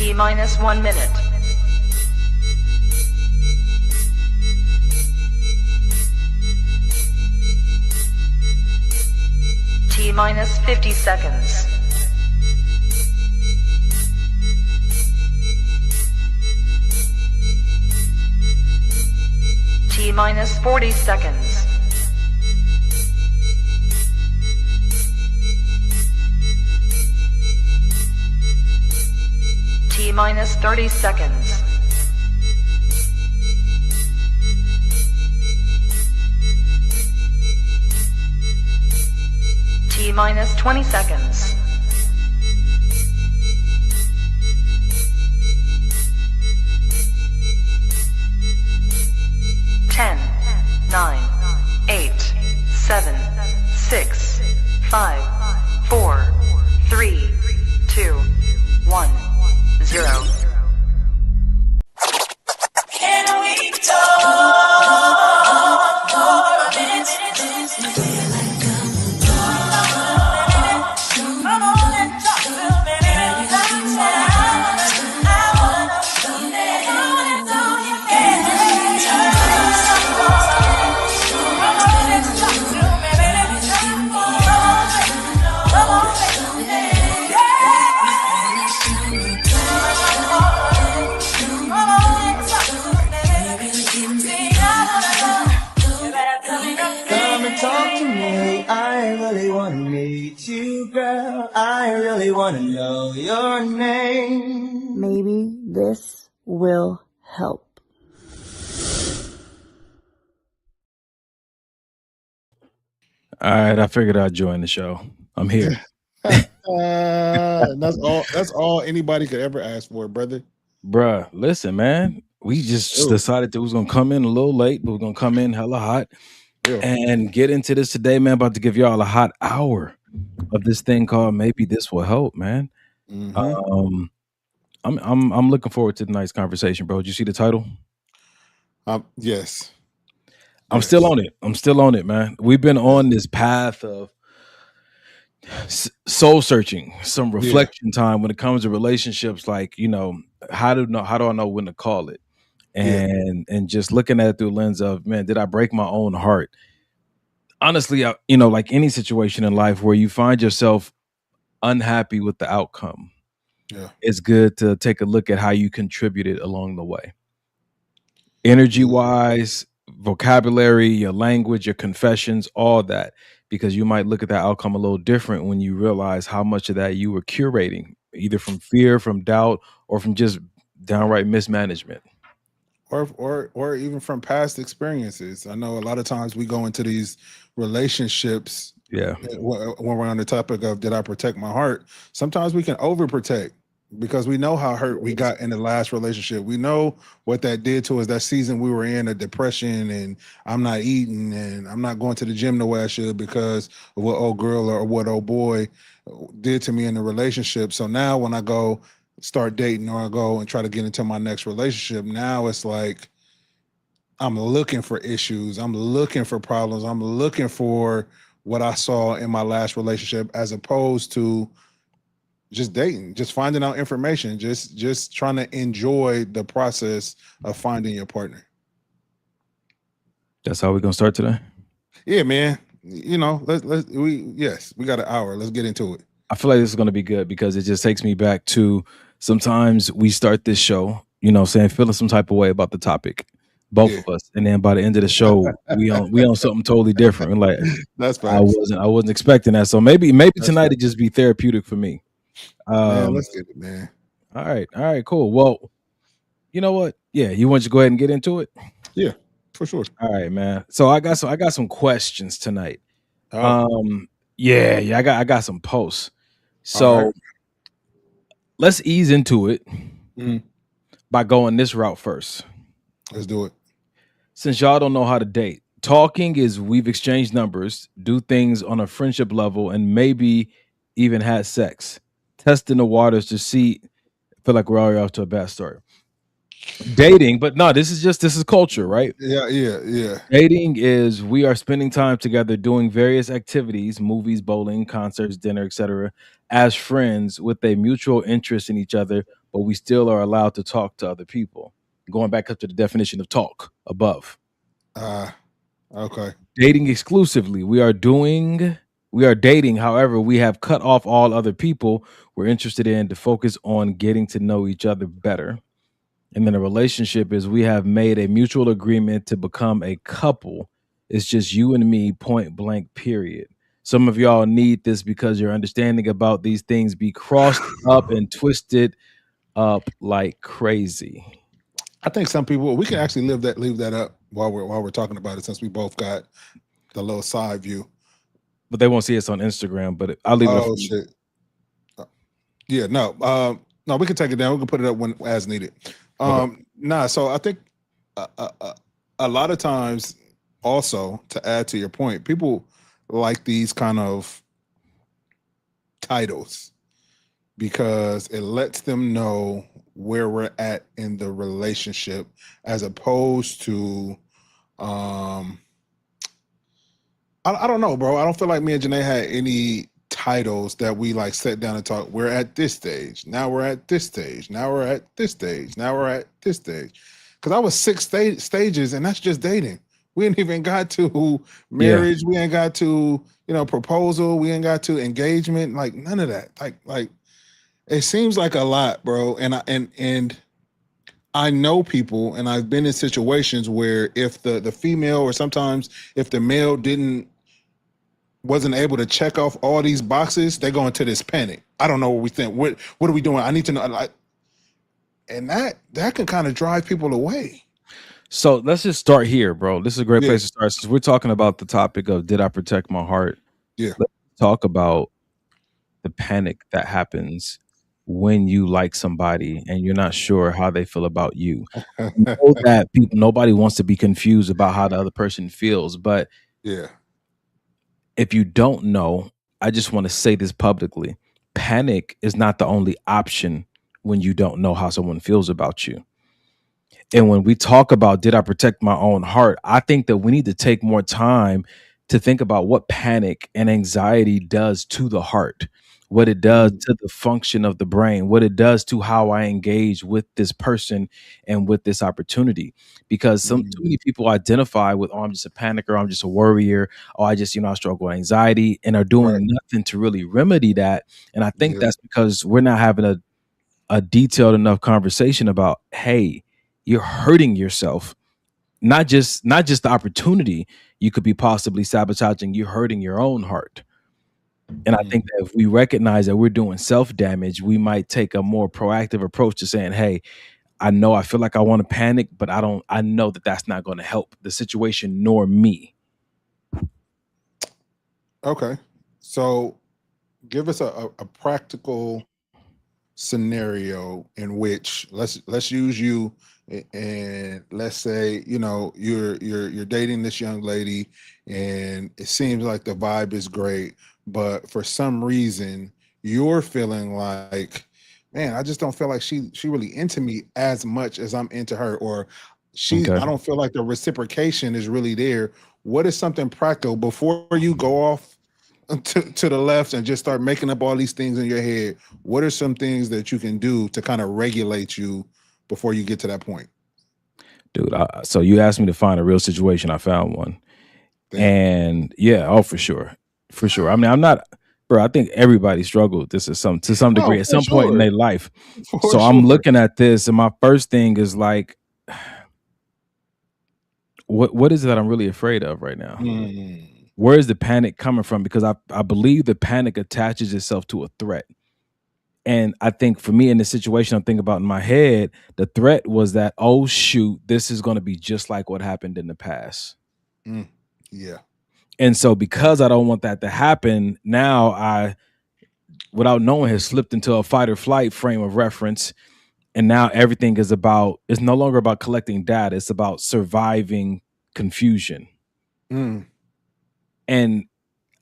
T minus 1 minute. T minus 50 seconds. T minus 40 seconds. T minus 30 seconds. T minus 20 seconds. Ten, 9, 8, 7, 6, 5, 4, 3, 2, 1, 0. Can we talk for a minute? Come on and talk to me. I wanna come and talk. Can we talk? Come on and talk to me, baby. Come on, Come and talk to me. I really wanna meet you, girl. I really wanna know your name. Maybe this will help. All right, I figured I'd join the show. I'm here. That's all anybody could ever ask for, brother. Bruh, listen, man. We just Ooh. decided that we was gonna come in a little late, but we're gonna come in hella hot Yeah. and get into this today, man. About to give y'all a hot hour of this thing called Maybe This Will Help, man. Mhm. I'm looking forward to tonight's conversation, bro. Did you see the title? Yes. I'm still on it. I'm still on it, man. We've been on this path of soul searching, some reflection time when it comes to relationships. Like, you know, how do I know when to call it? And just looking at it through the lens of, man, did I break my own heart? Honestly, like any situation in life where you find yourself unhappy with the outcome, it's good to take a look at how you contributed along the way. Energy wise, vocabulary, your language, your confessions, all that, because you might look at that outcome a little different when you realize how much of that you were curating, either from fear, from doubt, or from just downright mismanagement. Or even from past experiences. I know a lot of times we go into these relationships. Yeah. When we're on the topic of did I protect my heart? Sometimes we can overprotect because we know how hurt we got in the last relationship. We know what that did to us. That season we were in, a depression, and I'm not eating, and I'm not going to the gym the way I should because of what old girl or what old boy did to me in the relationship. So now when I go start dating or I go and try to get into my next relationship, now it's like I'm looking for issues. I'm looking for problems. I'm looking for what I saw in my last relationship as opposed to just dating, just finding out information, just trying to enjoy the process of finding your partner. That's how we're gonna start today. Yeah, man. You know, we got an hour. Let's get into it. I feel like this is gonna be good because it just takes me back to sometimes we start this show, saying feeling some type of way about the topic, both of us, and then by the end of the show, we on something totally different. And like, that's I wasn't expecting that. So maybe tonight it just be therapeutic for me. Man, let's get it, man. All right, cool. Well, you know what? Yeah, you want to go ahead and get into it? Yeah, for sure. All right, man. So I got some questions tonight. Oh. I got some posts. So let's ease into it by going this route first. Let's do it. Since y'all don't know how to date, talking is we've exchanged numbers, do things on a friendship level, and maybe even had sex. Testing the waters to see. I feel like we're already off to a bad start. Dating, but no, this is culture, right? Yeah. Dating is we are spending time together doing various activities, movies, bowling, concerts, dinner, etc., as friends with a mutual interest in each other but we still are allowed to talk to other people. Going back up to the definition of talk above. Okay. Dating exclusively. We are dating. However, we have cut off all other people we're interested in to focus on getting to know each other better. And then a relationship is we have made a mutual agreement to become a couple. It's just you and me, point blank, period. Some of y'all need this because your understanding about these things be crossed up and twisted up like crazy. I think some people, we can actually leave that up while we're talking about it, since we both got the little side view. But they won't see us on Instagram. But I'll leave it up. Oh shit. Yeah, no, we can take it down. We can put it up when as needed. Okay. Nah, so I think a lot of times, also to add to your point, people like these kind of titles because it lets them know where we're at in the relationship, as opposed to I don't know, bro. I don't feel like me and Janae had any titles that we like sat down and talked. We're at this stage. Now we're at this stage. Now we're at this stage. Now we're at this stage. Because I was 6 stages, and that's just dating. We ain't even got to marriage. We ain't got to, proposal. We ain't got to engagement. Like none of that. Like it seems like a lot, bro. And I know people, and I've been in situations where if the female, or sometimes if the male wasn't able to check off all these boxes, they go into this panic. I don't know what we think. What are we doing? I need to know. And that can kind of drive people away. So let's just start here, bro. This is a great place to start. Since we're talking about the topic of did I protect my heart? Yeah. Let's talk about the panic that happens when you like somebody and you're not sure how they feel about you. You know that nobody wants to be confused about how the other person feels, but yeah. If you don't know, I just want to say this publicly. Panic is not the only option when you don't know how someone feels about you. And when we talk about did I protect my own heart, I think that we need to take more time to think about what panic and anxiety does to the heart, what it does to the function of the brain, what it does to how I engage with this person and with this opportunity. Because too many people identify with, I'm just a panicker, I'm just a worrier, I just, I struggle with anxiety, and are doing nothing to really remedy that. And I think that's because we're not having a detailed enough conversation about, hey, you're hurting yourself. Not just the opportunity, you could be possibly sabotaging, you're hurting your own heart. And I think that if we recognize that we're doing self-damage, we might take a more proactive approach to saying, hey, I feel like I want to panic, but I know that that's not going to help the situation nor me. Okay. So give us a practical scenario in which let's use you, and let's say you're dating this young lady and it seems like the vibe is great, but for some reason you're feeling like, man, I just don't feel like she really into me as much as I'm into her, or I don't feel like the reciprocation is really there. What is something practical before you go off to the left and just start making up all these things in your head? What are some things that you can do to kind of regulate you before you get to that point? Dude, so you asked me to find a real situation. I found one. And for sure. I mean, I'm not, bro, I think everybody struggled this to some degree at some point in their life. I'm looking at this, and my first thing is like, what is it that I'm really afraid of right now? Where is the panic coming from? Because I believe the panic attaches itself to a threat. And I think for me in this situation, I'm thinking about in my head, the threat was that, oh, shoot, this is going to be just like what happened in the past. Yeah. And so because I don't want that to happen, now I, without knowing, has slipped into a fight or flight frame of reference. And now everything is it's no longer about collecting data. It's about surviving confusion. And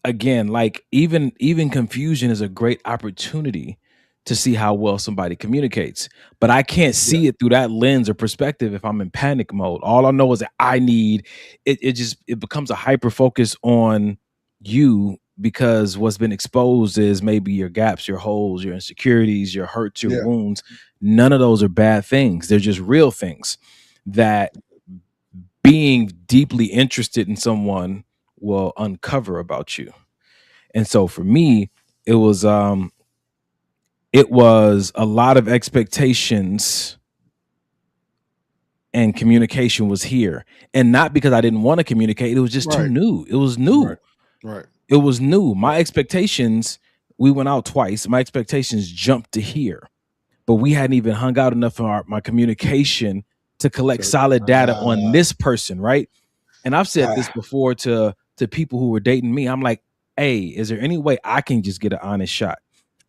again, like even confusion is a great opportunity to see how well somebody communicates. But I can't see it through that lens or perspective if I'm in panic mode. All I know is that I need it becomes a hyper focus on you because what's been exposed is maybe your gaps, your holes, your insecurities, your hurts, your Yeah. wounds. None of those are bad things. They're just real things that being deeply interested in someone will uncover about you. And so for me, it was a lot of expectations, and communication was here. And not because I didn't want to communicate, it was just too Right. new. It was new. Right. Right. It was new. My expectations, we went out twice. My expectations jumped to here, but we hadn't even hung out enough in my communication to collect solid data on this person, right? And I've said this before to people who were dating me. I'm like, hey, is there any way I can just get an honest shot?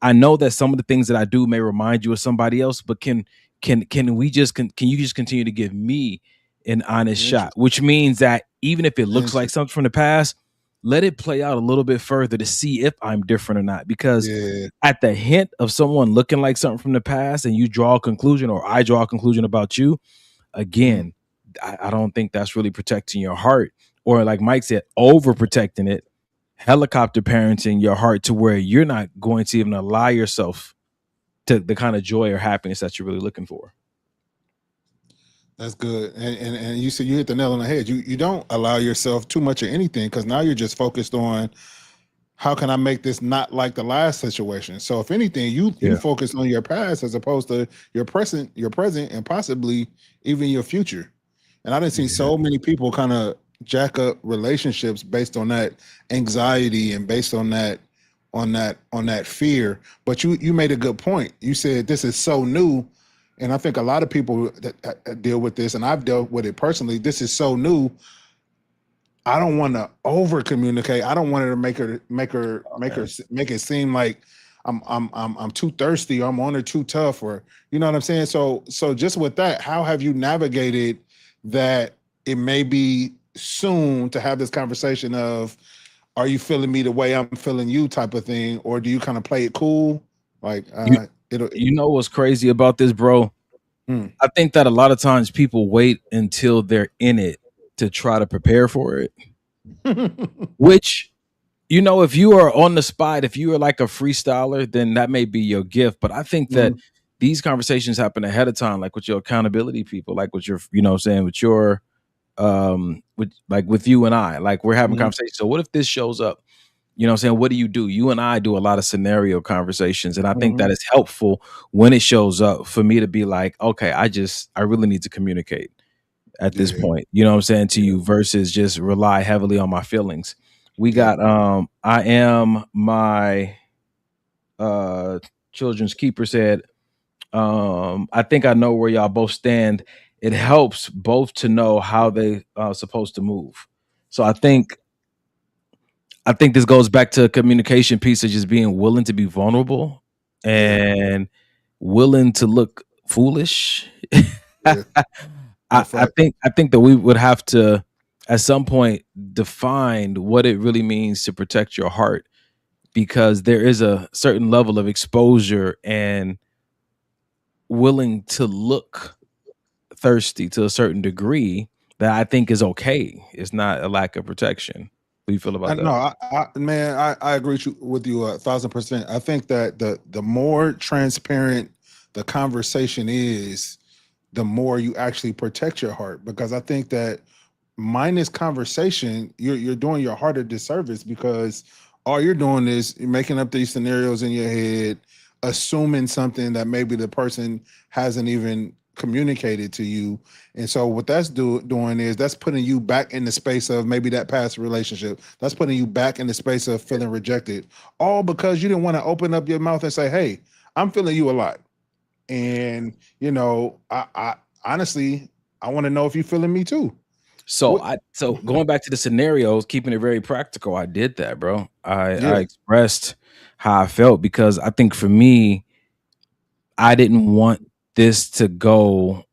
I know that some of the things that I do may remind you of somebody else, but can you just continue to give me an honest shot? Which means that even if it looks like something from the past, let it play out a little bit further to see if I'm different or not. Because at the hint of someone looking like something from the past and you draw a conclusion, or I draw a conclusion about you, again, I don't think that's really protecting your heart. Or like Mike said, overprotecting it, helicopter parenting your heart to where you're not going to even allow yourself to the kind of joy or happiness that you're really looking for. That's good. And you said you hit the nail on the head. You don't allow yourself too much of anything, because now you're just focused on how can I make this not like the last situation. So if anything, you focus on your past as opposed to your present, and possibly even your future. And I didn't see so many people kind of jack up relationships based on that anxiety and based on that fear. But you made a good point. You said this is so new. And I think a lot of people that deal with this, and I've dealt with it personally, this is so new. I don't want to over communicate. I don't want to make it seem like I'm too thirsty, or I'm on her too tough, or you know what I'm saying? So just with that, how have you navigated that? It may be soon to have this conversation of, are you feeling me the way I'm feeling you type of thing, or do you kind of play it cool? Like you know what's crazy about this, bro? I think that a lot of times people wait until they're in it to try to prepare for it. Which, you know, if you are on the spot, if you are like a freestyler, then that may be your gift. But I think that these conversations happen ahead of time, like with your accountability people, like with your, you know what I'm saying, with your with you and I, like we're having conversations. So what if this shows up? You know what I'm saying? What do? You and I do a lot of scenario conversations. And I think that is helpful when it shows up for me to be like, okay, I really need to communicate at this point, you know what I'm saying, to you, versus just rely heavily on my feelings. We got I am my children's keeper said, I think I know where y'all both stand. It helps both to know how they are supposed to move. So I think this goes back to a communication piece of just being willing to be vulnerable and willing to look foolish. I think that we would have to at some point define what it really means to protect your heart, because there is a certain level of exposure and willing to look thirsty to a certain degree that I think is okay. It's not a lack of protection. What do you feel about that? No, I agree with you 1,000%. I think that the more transparent the conversation is, the more you actually protect your heart. Because I think that minus conversation, you're doing your heart a disservice, because all you're doing is you're making up these scenarios in your head, assuming something that maybe the person hasn't even communicated to you. And so what that's doing is that's putting you back in the space of maybe that past relationship. That's putting you back in the space of feeling rejected, all because you didn't want to open up your mouth and say, hey, I'm feeling you a lot. And, you know, I honestly, I want to know if you're feeling me too. So going back to the scenarios, keeping it very practical, I did that, bro. I expressed how I felt, because I think for me, I didn't want this to go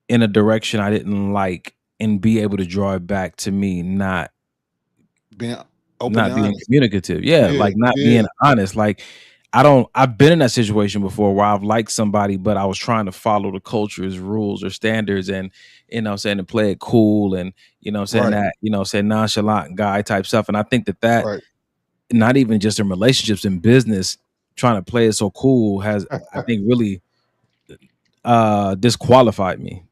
in a direction I didn't like, and be able to draw it back to me not being communicative. Not being honest. Like I've been in that situation before where I've liked somebody, but I was trying to follow the culture's rules or standards, and you know what I'm saying, to play it cool, and you know what I'm saying, that, you know, say nonchalant guy type stuff. And I think that not even just in relationships, in business, trying to play it so cool has, I think, really disqualified me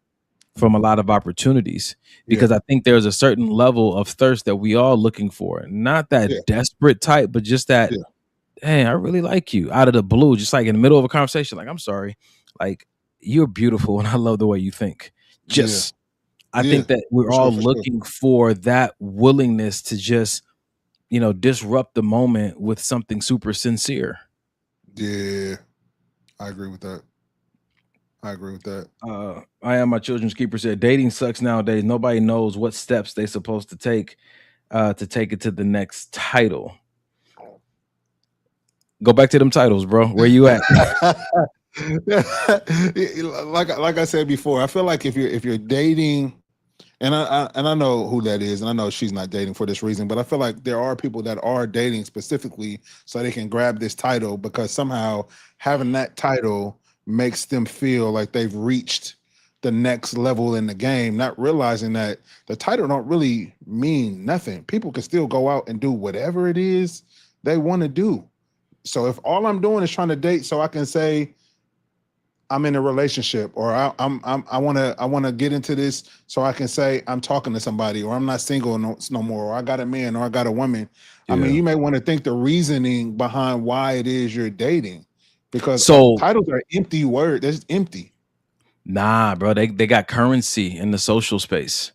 from a lot of opportunities, because Yeah. I think there's a certain level of thirst that we all looking for. Not that Yeah. desperate type, but just that, Yeah. hey, I really like you out of the blue, just like in the middle of a conversation. Like, I'm sorry, like, you're beautiful and I love the way you think. Yeah. Just, I Yeah. think that we're For sure. all For sure. looking for that willingness to just, disrupt the moment with something super sincere. Yeah. I agree with that. I agree with that. I am my children's keeper said dating sucks nowadays. Nobody knows what steps they supposed to take it to the next title. Go back to them titles, bro. Where you at? like I said before, I feel like if you're dating, and I know who that is, and I know she's not dating for this reason, but I feel like there are people that are dating specifically so they can grab this title, because somehow having that title makes them feel like they've reached the next level in the game, not realizing that the title don't really mean nothing. People can still go out and do whatever it is they want to do. So if all I'm doing is trying to date so I can say I'm in a relationship, or I want to get into this so I can say I'm talking to somebody, or I'm not single no more, or I got a man, or I got a woman. I mean, Yeah. you may want to think the reasoning behind why it is you're dating, because So titles are empty word. That's empty. nah, bro, they got currency in the social space.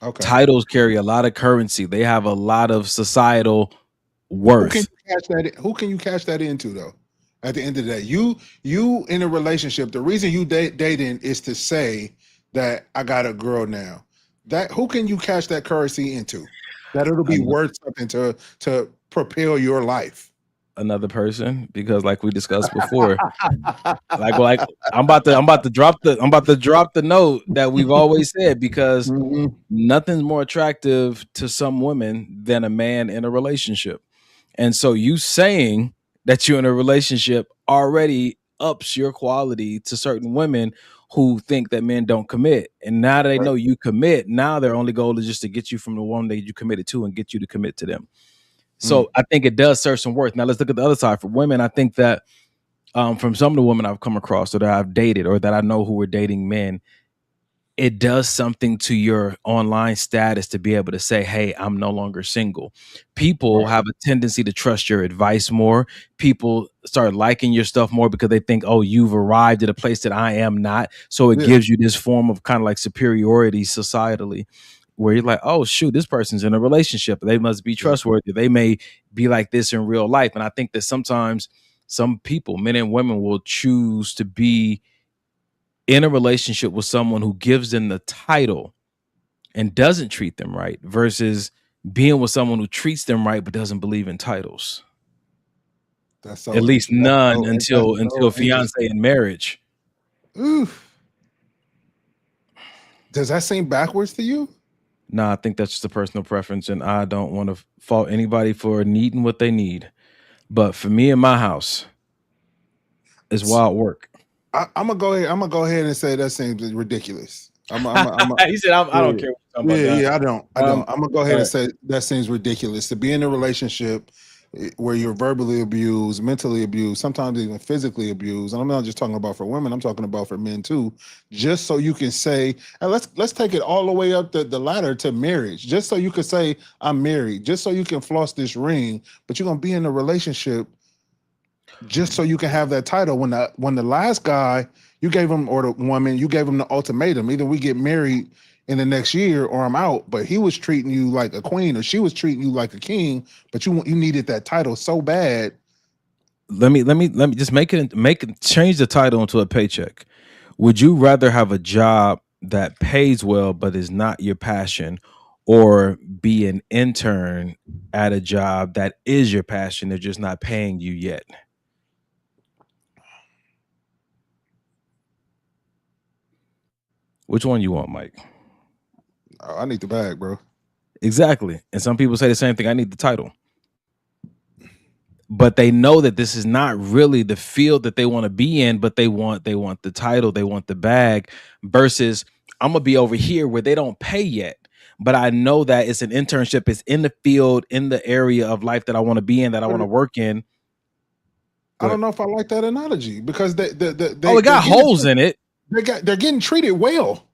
Okay. Titles carry a lot of currency. They have a lot of societal Who can worth. you cash that? Who can you cash that into though? At the end of the day, you in a relationship. The reason you dating is to say that I got a girl now. That who can you cash that currency into? That it'll be worth something to propel your life. Another person, because like we discussed before, like I'm about to drop the note that we've always said, because Mhm. nothing's more attractive to some women than a man in a relationship. And so you saying that you're in a relationship already ups your quality to certain women who think that men don't commit. And now that they Right. know you commit, now their only goal is just to get you from the one that you committed to and get you to commit to them. So I think it does serve some worth. Now let's look at the other side. For women, I think that from some of the women I've come across, or that I've dated, or that I know who were dating men, it does something to your online status to be able to say, hey, I'm no longer single. People Right. have a tendency to trust your advice more. People start liking your stuff more because they think, oh, you've arrived at a place that I am not. So it Yeah. gives you this form of kind of like superiority societally, where you're like, oh, shoot, this person's in a relationship. They must be trustworthy. They may be like this in real life. And I think that sometimes some people, men and women, will choose to be in a relationship with someone who gives them the title and doesn't treat them right, versus being with someone who treats them right but doesn't believe in titles. That's so At least interesting. none That's until so fiance and marriage. Oof. Does that seem backwards to you? Nah, I think that's just a personal preference, and I don't want to fault anybody for needing what they need. But for me in my house, it's wild work. I'm gonna go ahead and say that seems ridiculous. He said, I don't care what you're talking about. Yeah, I don't. I'm gonna go ahead all and say that seems ridiculous to be in a relationship where you're verbally abused, mentally abused, sometimes even physically abused. And I'm not just talking about for women, I'm talking about for men too. Just so you can say, and let's take it all the way up the ladder to marriage. Just so you can say I'm married, just so you can floss this ring, but you're gonna be in a relationship just so you can have that title. When the last guy you gave him, or the woman, you gave him the ultimatum: either we get married in the next year or I'm out. But he was treating you like a queen, or she was treating you like a king, but you needed that title so bad. Let me just change the title into a paycheck. Would you rather have a job that pays well but is not your passion, or be an intern at a job that is your passion, they're just not paying you yet? Which one you want, Mike? Oh, I need the bag, bro. Exactly. And some people say the same thing. I need the title. But they know that this is not really the field that they want to be in, but they want the title, they want the bag, versus I'm gonna be over here where they don't pay yet, but I know that it's an internship. It's in the field, in the area of life that I want to be in, that I want to work in. I don't know if I like that analogy because they it got holes in it. They're getting treated well.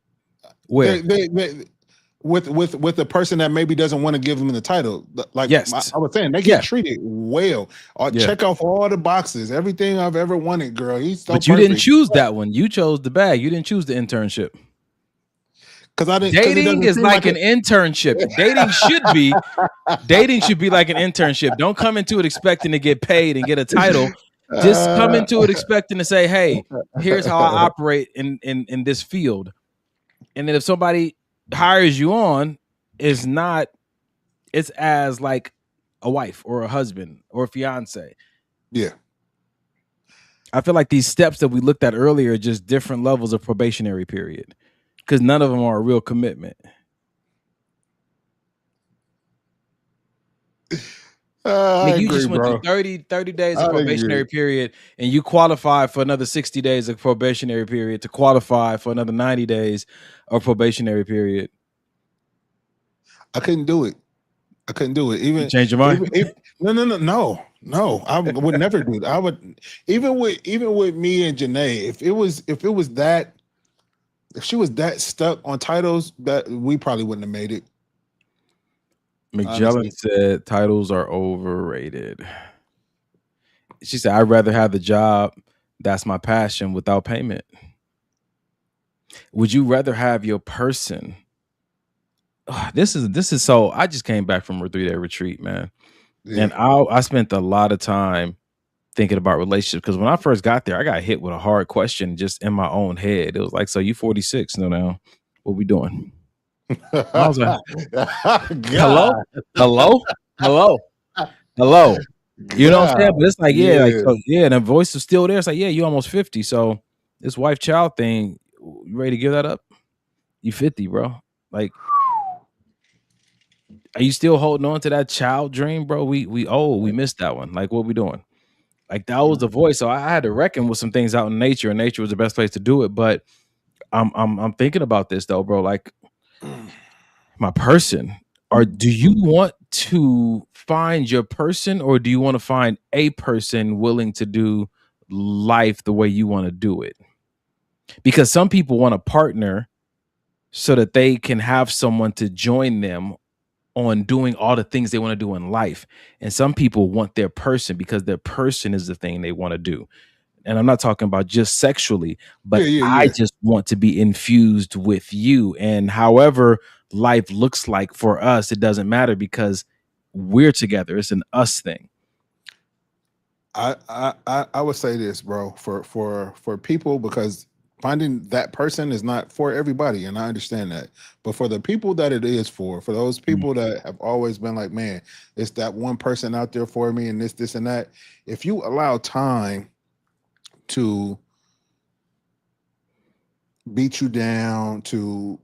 Where with the person that maybe doesn't want to give them the title, like yes. I was saying, they get treated well. Check off all the boxes, everything I've ever wanted, girl. He's so but you didn't choose that one. You chose the bag. You didn't choose the internship. Because I didn't. Dating is like an internship. Dating should be like an internship. Don't come into it expecting to get paid and get a title. Just come into it expecting to say, "Hey, here's how I operate in this field." And then if somebody hires you on, it's as like a wife or a husband or a fiance. Yeah. I feel like these steps that we looked at earlier are just different levels of probationary period, because none of them are a real commitment. You just went through 30 days of probationary period, and you qualify for another 60 days of probationary period to qualify for another 90 days of probationary period. I couldn't do it. Even you change your mind? No. I would never do that. I would even with me and Janae, if she was that stuck on titles, that we probably wouldn't have made it. McJellen said titles are overrated. She said, I'd rather have the job that's my passion without payment. Would you rather have your person? This is so. I just came back from a 3-day retreat, man. Yeah. And I spent a lot of time thinking about relationships, because when I first got there, I got hit with a hard question just in my own head. It was like, so you 46 now, what we doing? I was like, hello. You know what I'm saying? But it's like, and the voice is still there. It's like, you almost 50. So this wife-child thing, you ready to give that up? You 50, bro. Like, are you still holding on to that child dream, bro? We missed that one. Like, what we doing? Like, that was the voice. So I had to reckon with some things out in nature, and nature was the best place to do it. But I'm thinking about this though, bro. Like, my person, or do you want to find your person, or do you want to find a person willing to do life the way you want to do it? Because some people want a partner so that they can have someone to join them on doing all the things they want to do in life. And some people want their person because their person is the thing they want to do. And I'm not talking about just sexually, but I just want to be infused with you. And however life looks like for us, it doesn't matter because we're together. It's an us thing. I would say this, bro, for people, because finding that person is not for everybody, and I understand that. But for the people that it is for those people that have always been like, man, it's that one person out there for me, and this and that. If you allow time to beat you down, to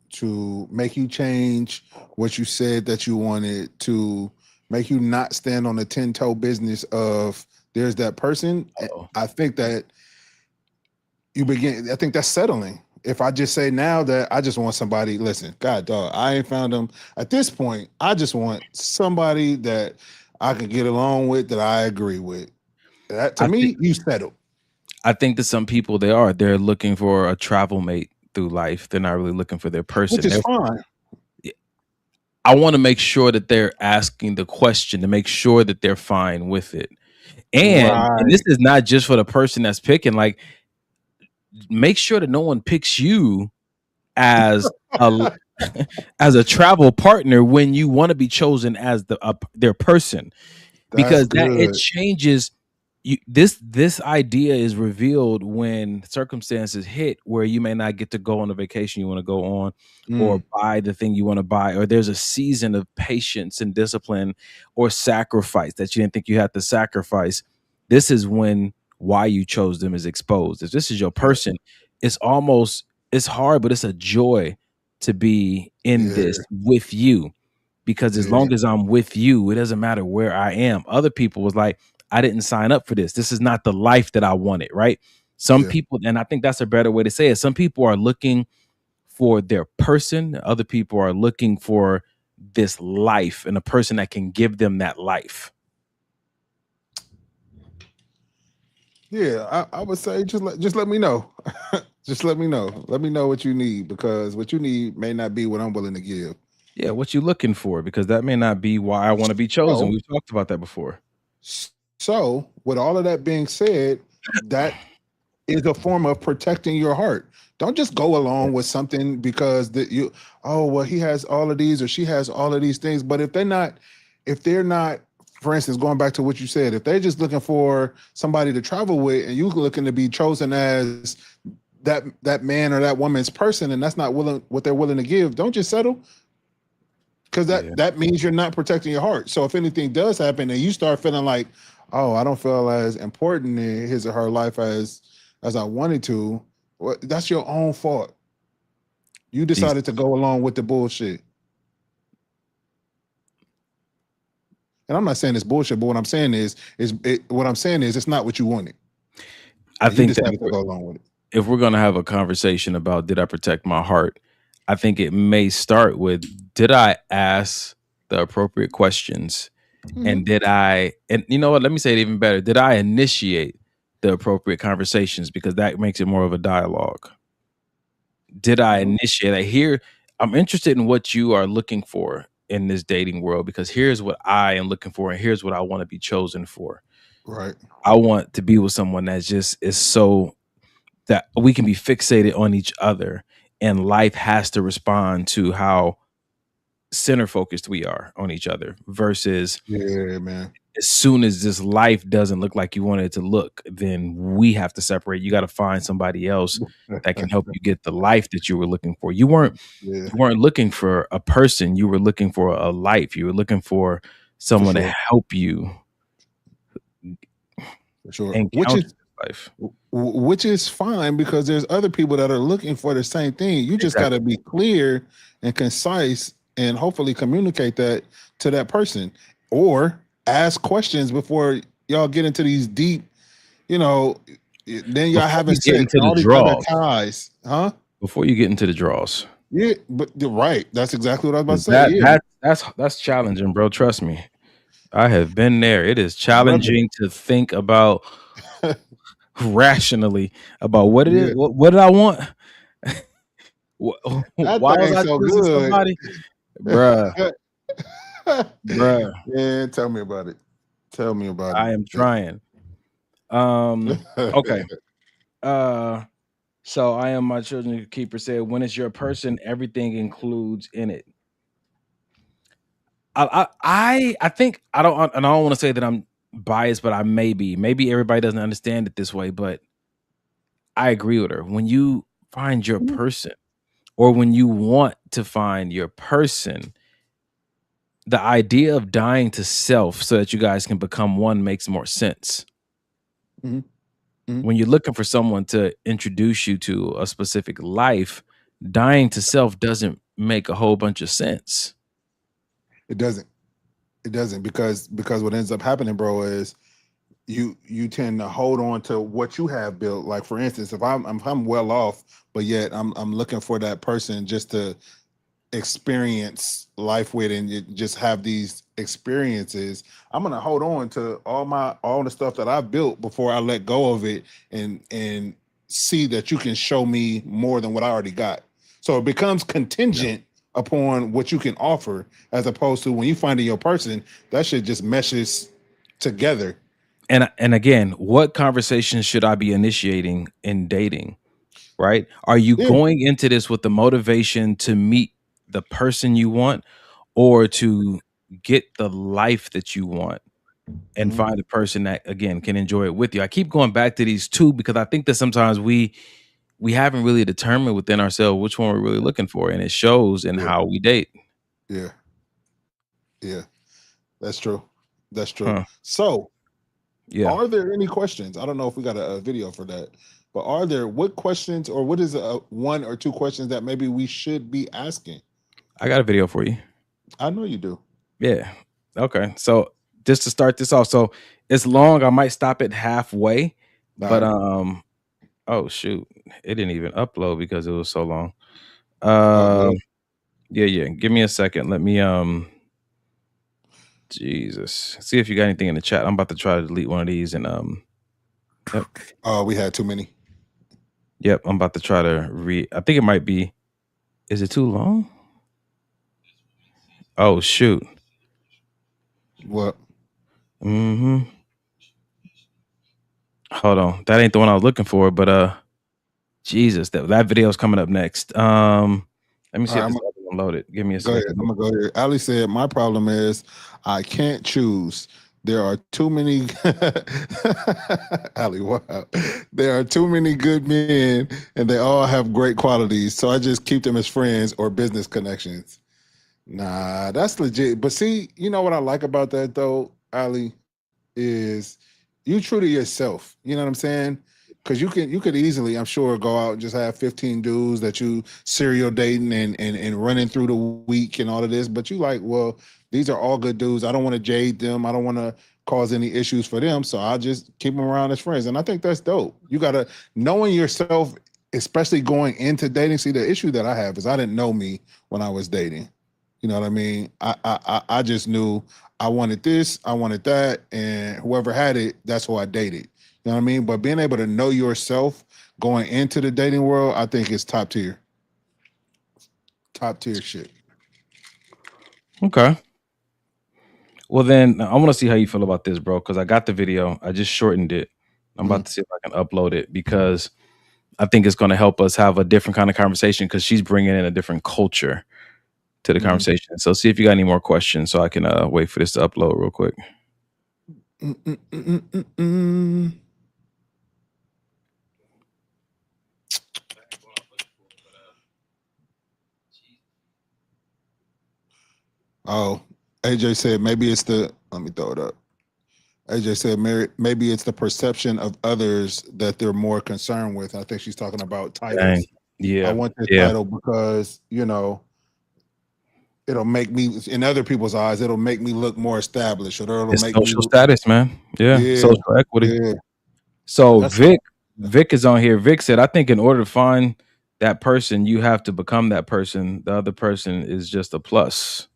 make you change what you said that you wanted, to make you not stand on the 10-toe business of there's that person, I think that I think that's settling. If I just say now that I just want somebody, listen, God, dog, I ain't found them. At this point, I just want somebody that I can get along with, that I agree with. That, to me, you settled. I think that some people, they're looking for a travel mate through life. They're not really looking for their person. Which is fine. I want to make sure that they're asking the question to make sure that they're fine with it. And this is not just for the person that's picking, like, make sure that no one picks you as a travel partner when you want to be chosen as their person, because it changes. This idea is revealed when circumstances hit where you may not get to go on the vacation you want to go on, or buy the thing you want to buy, or there's a season of patience and discipline or sacrifice that you didn't think you had to sacrifice. This is when why you chose them is exposed. If this is your person, it's hard, but it's a joy to be in this with you, because as long as I'm with you, it doesn't matter where I am. Other people was like, I didn't sign up for this. This is not the life that I wanted, right? Some people, and I think that's a better way to say it. Some people are looking for their person. Other people are looking for this life and a person that can give them that life? Yeah, I would say just let me know. Just let me know. Let me know what you need, because what you need may not be what I'm willing to give. Yeah, what you looking for? Because that may not be why I want to be chosen. So, We've talked about that before. so with all of that being said, that is a form of protecting your heart. Don't just go along with something because oh well, he has all of these or she has all of these things. But if they're not, for instance, going back to what you said, if they're just looking for somebody to travel with and you looking to be chosen as that man or that woman's person, and that's not what they're willing to give, don't just settle. Because that means you're not protecting your heart. So if anything does happen and you start feeling like, oh, I don't feel as important in his or her life as I wanted to, well, that's your own fault. You decided to go along with the bullshit. And I'm not saying it's bullshit, but what I'm saying is it's not what you wanted. I think you just that have to go along with it. if we're going to have a conversation about did I protect my heart, I think it may start with, did I ask the appropriate questions? And did I, and you know what, let me say it even better. Did I initiate the appropriate conversations? Because that makes it more of a dialogue. Did I initiate? I'm interested in what you are looking for in this dating world, because here's what I am looking for and here's what I want to be chosen for. Right. I want to be with someone that just is so that we can be fixated on each other, and life has to respond to how center focused we are on each other, versus Yeah, man. as soon as this life doesn't look like you wanted it to look, then we have to separate. You got to find somebody else that can help you get the life that you were looking for. You weren't looking for a person, you were looking for a life. You were looking for someone to help you. For sure. Which is fine, because there's other people that are looking for the same thing. You just got to be clear and concise and hopefully communicate that to that person, or ask questions before y'all get into these deep, then y'all having sex and all these other ties, huh? Before you get into the draws. Yeah, but you're right. That's exactly what I was about to say. That's challenging, bro. Trust me. I have been there. It is challenging to think about rationally about what it is. What did I want? Why was I so good? Somebody? Bruh. Yeah, tell me about it. I am trying. Okay. So I am my children's keeper said, when it's your person, everything includes in it. I think I don't want to say that I'm biased, but I maybe everybody doesn't understand it this way, but I agree with her. When you find your person, or when you want to find your person, the idea of dying to self so that you guys can become one makes more sense. When you're looking for someone to introduce you to a specific life, dying to self doesn't make a whole bunch of sense. It doesn't, because what ends up happening, bro, is you tend to hold on to what you have built. Like, for instance, if I'm well off, but yet I'm looking for that person just to experience life with and just have these experiences, I'm gonna hold on to all the stuff that I've built before I let go of it and see that you can show me more than what I already got. So it becomes contingent upon what you can offer, as opposed to when you find your person, that shit just meshes together. And again, what conversations should I be initiating in dating? Right? Are you going into this with the motivation to meet the person you want, or to get the life that you want and find a person that, again, can enjoy it with you? I keep going back to these two because I think that sometimes we haven't really determined within ourselves which one we're really looking for, and it shows in how we date. Yeah, that's true. So are there any questions? I don't know if we got a video for that, but what questions, or what is one or two questions that maybe we should be asking? I got a video for you. I know you do. Yeah. Okay. So just to start this off, so it's long. I might stop it halfway, but oh shoot, it didn't even upload because it was so long. Yeah. Give me a second. Let me Jesus. See if you got anything in the chat. I'm about to try to delete one of these and yep. Oh, we had too many. Yep, I'm about to try to read. I think it might be. Is it too long? Oh shoot. What? Mm-hmm. Hold on. That ain't the one I was looking for, but Jesus, that video is coming up next. Let me see All if right, this other one loaded. Give me a go ahead. second. I'm gonna go here. Ali said, "My problem is I can't choose. There are too many." Ali, wow. There are too many good men, and they all have great qualities. So I just keep them as friends or business connections. Nah, that's legit. But see, you know what I like about that though, Ali, is you true to yourself. You know what I'm saying? Because you could easily, I'm sure, go out and just have 15 dudes that you serial dating and running through the week and all of this. But you like, well, these are all good dudes. I don't want to jade them. I don't want to cause any issues for them. So I'll just keep them around as friends. And I think that's dope. You gotta knowing yourself, especially going into dating. See, the issue that I have is I didn't know me when I was dating. You know what I mean? I just knew I wanted this, I wanted that, and whoever had it, that's who I dated. You know what I mean? But being able to know yourself going into the dating world, I think is top tier. Top tier shit. Okay. Well then I want to see how you feel about this, bro, because I got the video. I just shortened it. I'm about to see if I can upload it because I think it's going to help us have a different kind of conversation because she's bringing in a different culture to the Mhm. conversation. So see if you got any more questions so I can wait for this to upload real quick. Oh, AJ said maybe it's the. Let me throw it up. AJ said maybe it's the perception of others that they're more concerned with. I think she's talking about titles. Dang. Yeah. I want this Yeah. title because it'll make me in other people's eyes. It'll make me look more established, or it'll It's make me. social status, man. Yeah. Yeah, Social equity. yeah. So That's Vic is on here. Vic said, I think in order to find that person, you have to become that person. The other person is just a plus.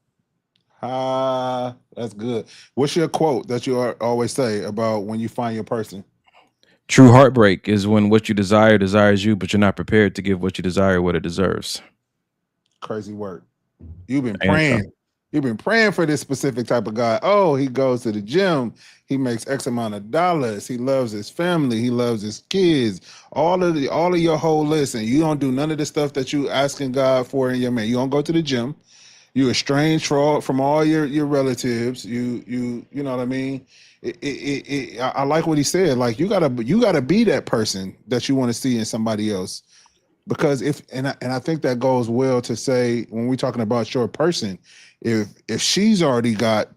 That's good. What's your quote that you always say about when you find your person? True heartbreak is when what you desire desires you, but you're not prepared to give what you desire what it deserves. Crazy work. You've been Ain't it praying. You've been praying for this specific type of guy. Oh, he goes to the gym. He makes X amount of dollars. He loves his family. He loves his kids. All of your whole list, and you don't do none of the stuff that you asking God for in your man. You don't go to the gym. You estranged from all your relatives. You know what I mean. I like what he said. Like you gotta be that person that you want to see in somebody else. Because I think that goes well to say when we're talking about your person, if she's already got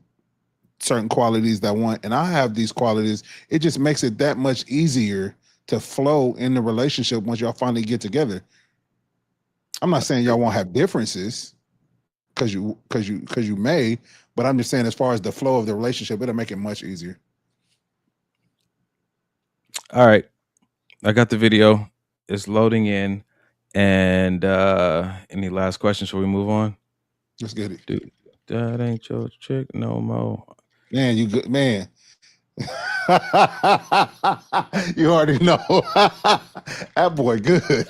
certain qualities that want, and I have these qualities, it just makes it that much easier to flow in the relationship once y'all finally get together. I'm not saying y'all won't have differences because you may, but I'm just saying as far as the flow of the relationship, it'll make it much easier. All right. I got the video. It's loading in. And any last questions before we move on? Let's get it. Dude, that ain't your chick no more. Man, you good man. You already know. That boy good.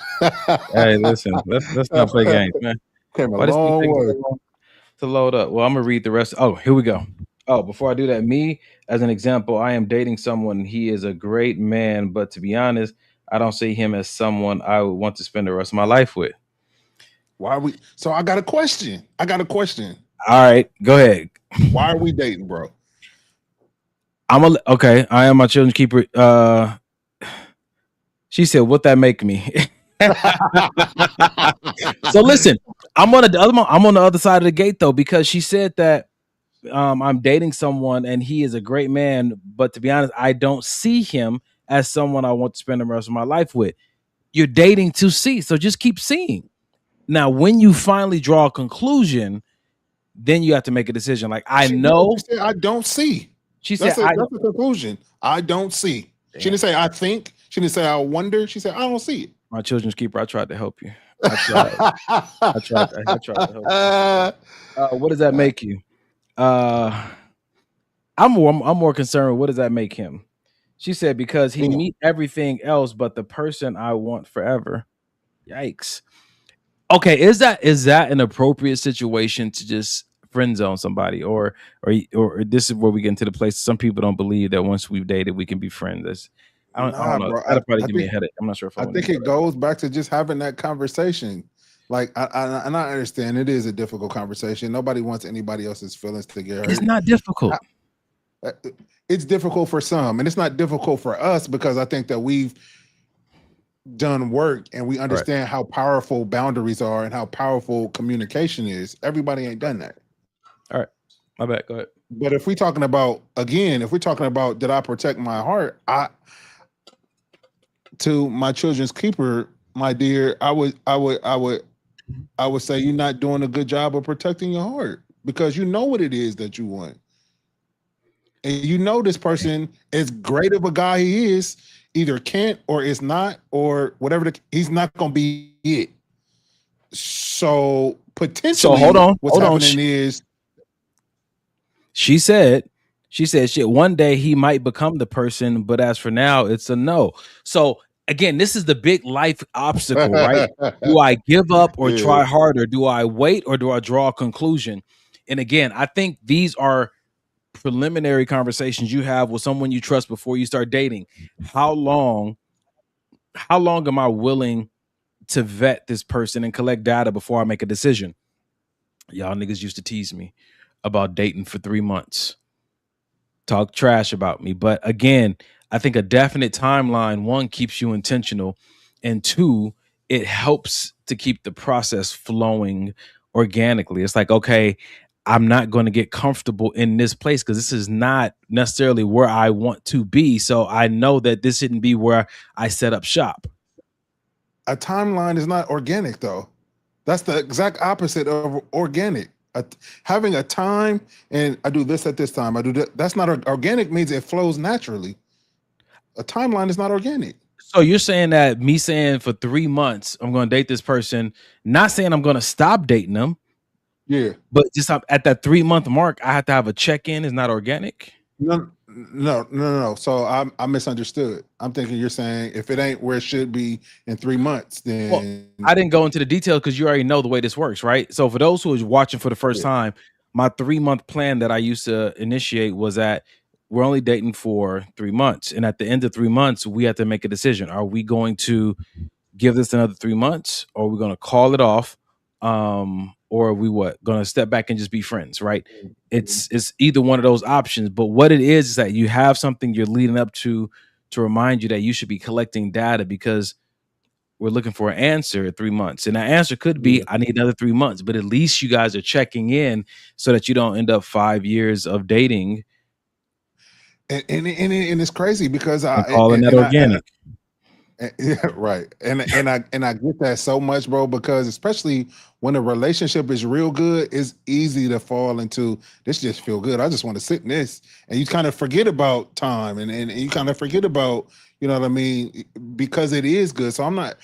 Hey, listen, let's not play games, man. Came a Why does he long take way. so long to load up? Well, I'm gonna read the rest. Oh, here we go. Oh, before I do that, me as an example, I am dating someone. He is a great man, but to be honest, I don't see him as someone I would want to spend the rest of my life with. Why are we? So I got a question. All right, go ahead. Why are we dating, bro? Okay. I am my children's keeper. She said, "What that make me?" So listen, I'm on the other side of the gate though, because she said that I'm dating someone and he is a great man, but to be honest, I don't see him as someone I want to spend the rest of my life with. You're dating to see, so just keep seeing. Now, when you finally draw a conclusion, then you have to make a decision. Like I know, She said, I don't see. she said, That's a conclusion. I don't see. She didn't say I think. She didn't say I wonder. She said I don't see it. my children's keeper, I tried to help you. I tried. I tried. I tried to help you. What does that make you? I'm more concerned with what does that make him? She said because he Yeah. meet everything else but the person I want forever. Yikes. Okay, is that an appropriate situation to just friend zone somebody, or this is where we get into the place some people don't believe that once we've dated we can be friends. I Nah, don't know. bro. That'll probably I give me think a headache. I'm not sure if I I want to think do it goes back to just having that conversation. Like and I understand it is a difficult conversation. Nobody wants anybody else's feelings to get that. It's hurt. not difficult. Uh, It's difficult for some, and it's not difficult for us because I think that we've done work and we Right. understand how powerful boundaries are and how powerful communication is. Everybody ain't done that. All right. My bad. Go ahead. But if we're talking about did I protect my heart, to my children's keeper, my dear, I would say you're not doing a good job of protecting your heart because you know what it is that you want. And you know this person, as great of a guy he is, either can't or is not, or whatever, he's not gonna be it. So potentially hold on. what's happening is She said, shit, one day he might become the person, but as for now, it's a no. So again, this is the big life obstacle, right? Do I give up or Yeah. try harder? Do I wait or do I draw a conclusion? And again, I think these are preliminary conversations you have with someone you trust before you start dating. How long am I willing to vet this person and collect data before I make a decision? Y'all niggas used to tease me about dating for 3 months. Talk trash about me. But again, I think a definite timeline, one, keeps you intentional, and two, it helps to keep the process flowing organically. It's like, okay, I'm not going to get comfortable in this place because this is not necessarily where I want to be. So I know that this shouldn't be where I set up shop. a timeline is not organic though. That's the exact opposite of organic. Having a time and I do this at this time, I do that. That's not organic. Means it flows naturally. A timeline is not organic. So you're saying that me saying for 3 months I'm going to date this person, not saying I'm going to stop dating them, Yeah. but just at that 3-month mark, I have to have a check-in. Is not organic. No. So I misunderstood. I'm thinking you're saying if it ain't where it should be in 3 months, then Well, I didn't go into the details because you already know the way this works, right? So for those who are watching for the first time, my 3-month plan that I used to initiate was that we're only dating for 3 months, and at the end of 3 months, we have to make a decision. Are we going to give this another 3 months, or are we going to call it off, or are we going to step back and just be friends, right? It's either one of those options. But what it is that you have something you're leading up to remind you that you should be collecting data because we're looking for an answer at 3 months. And that answer could be, I need another 3 months, but at least you guys are checking in so that you don't end up 5 years of dating. And it's crazy because calling that organic. Yeah, right. And I get that so much, bro, because especially when a relationship is real good, it's easy to fall into this just feel good. I just want to sit in this. And you kind of forget about time and you kind of forget about, you know what I mean? Because it is good. So I'm not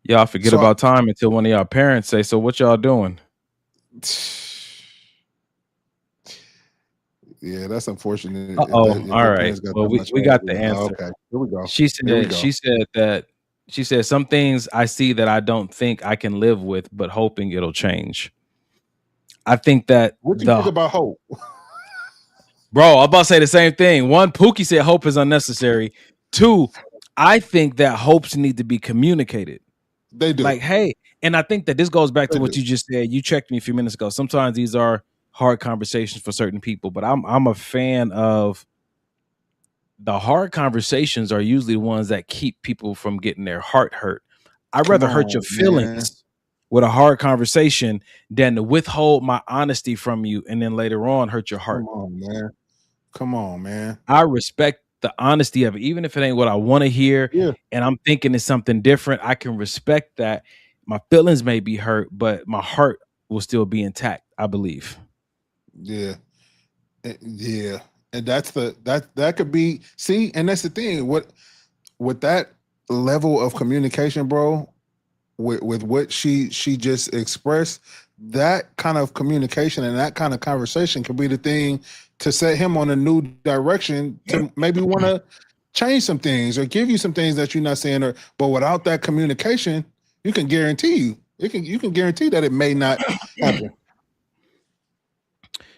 Y'all forget about time until one of y'all parents say, so what y'all doing? Yeah, that's unfortunate. All right. Well, we got the answer. Okay, here we go. She said some things I see that I don't think I can live with, but hoping it'll change. I think that what do you think about hope? Bro, I'm about to say the same thing. One, Pookie said hope is unnecessary. Two, I think that hopes need to be communicated. They do. Like, hey, and I think that this goes back to what you just said. You checked me a few minutes ago. Sometimes these are hard conversations for certain people, but I'm a fan of the hard conversations are usually the ones that keep people from getting their heart hurt. I'd rather hurt your feelings with a hard conversation than to withhold my honesty from you and then later on hurt your heart. Come on, man. I respect the honesty of it, even if it ain't what I want to hear. Yeah. And I'm thinking it's something different. I can respect that. My feelings may be hurt, but my heart will still be intact, I believe. Yeah. Yeah. And that's that could be, see, and that's the thing. With that level of communication, bro, with what she just expressed, that kind of communication and that kind of conversation could be the thing to set him on a new direction to maybe want to change some things or give you some things that you're not saying. But without that communication, you can guarantee that it may not happen.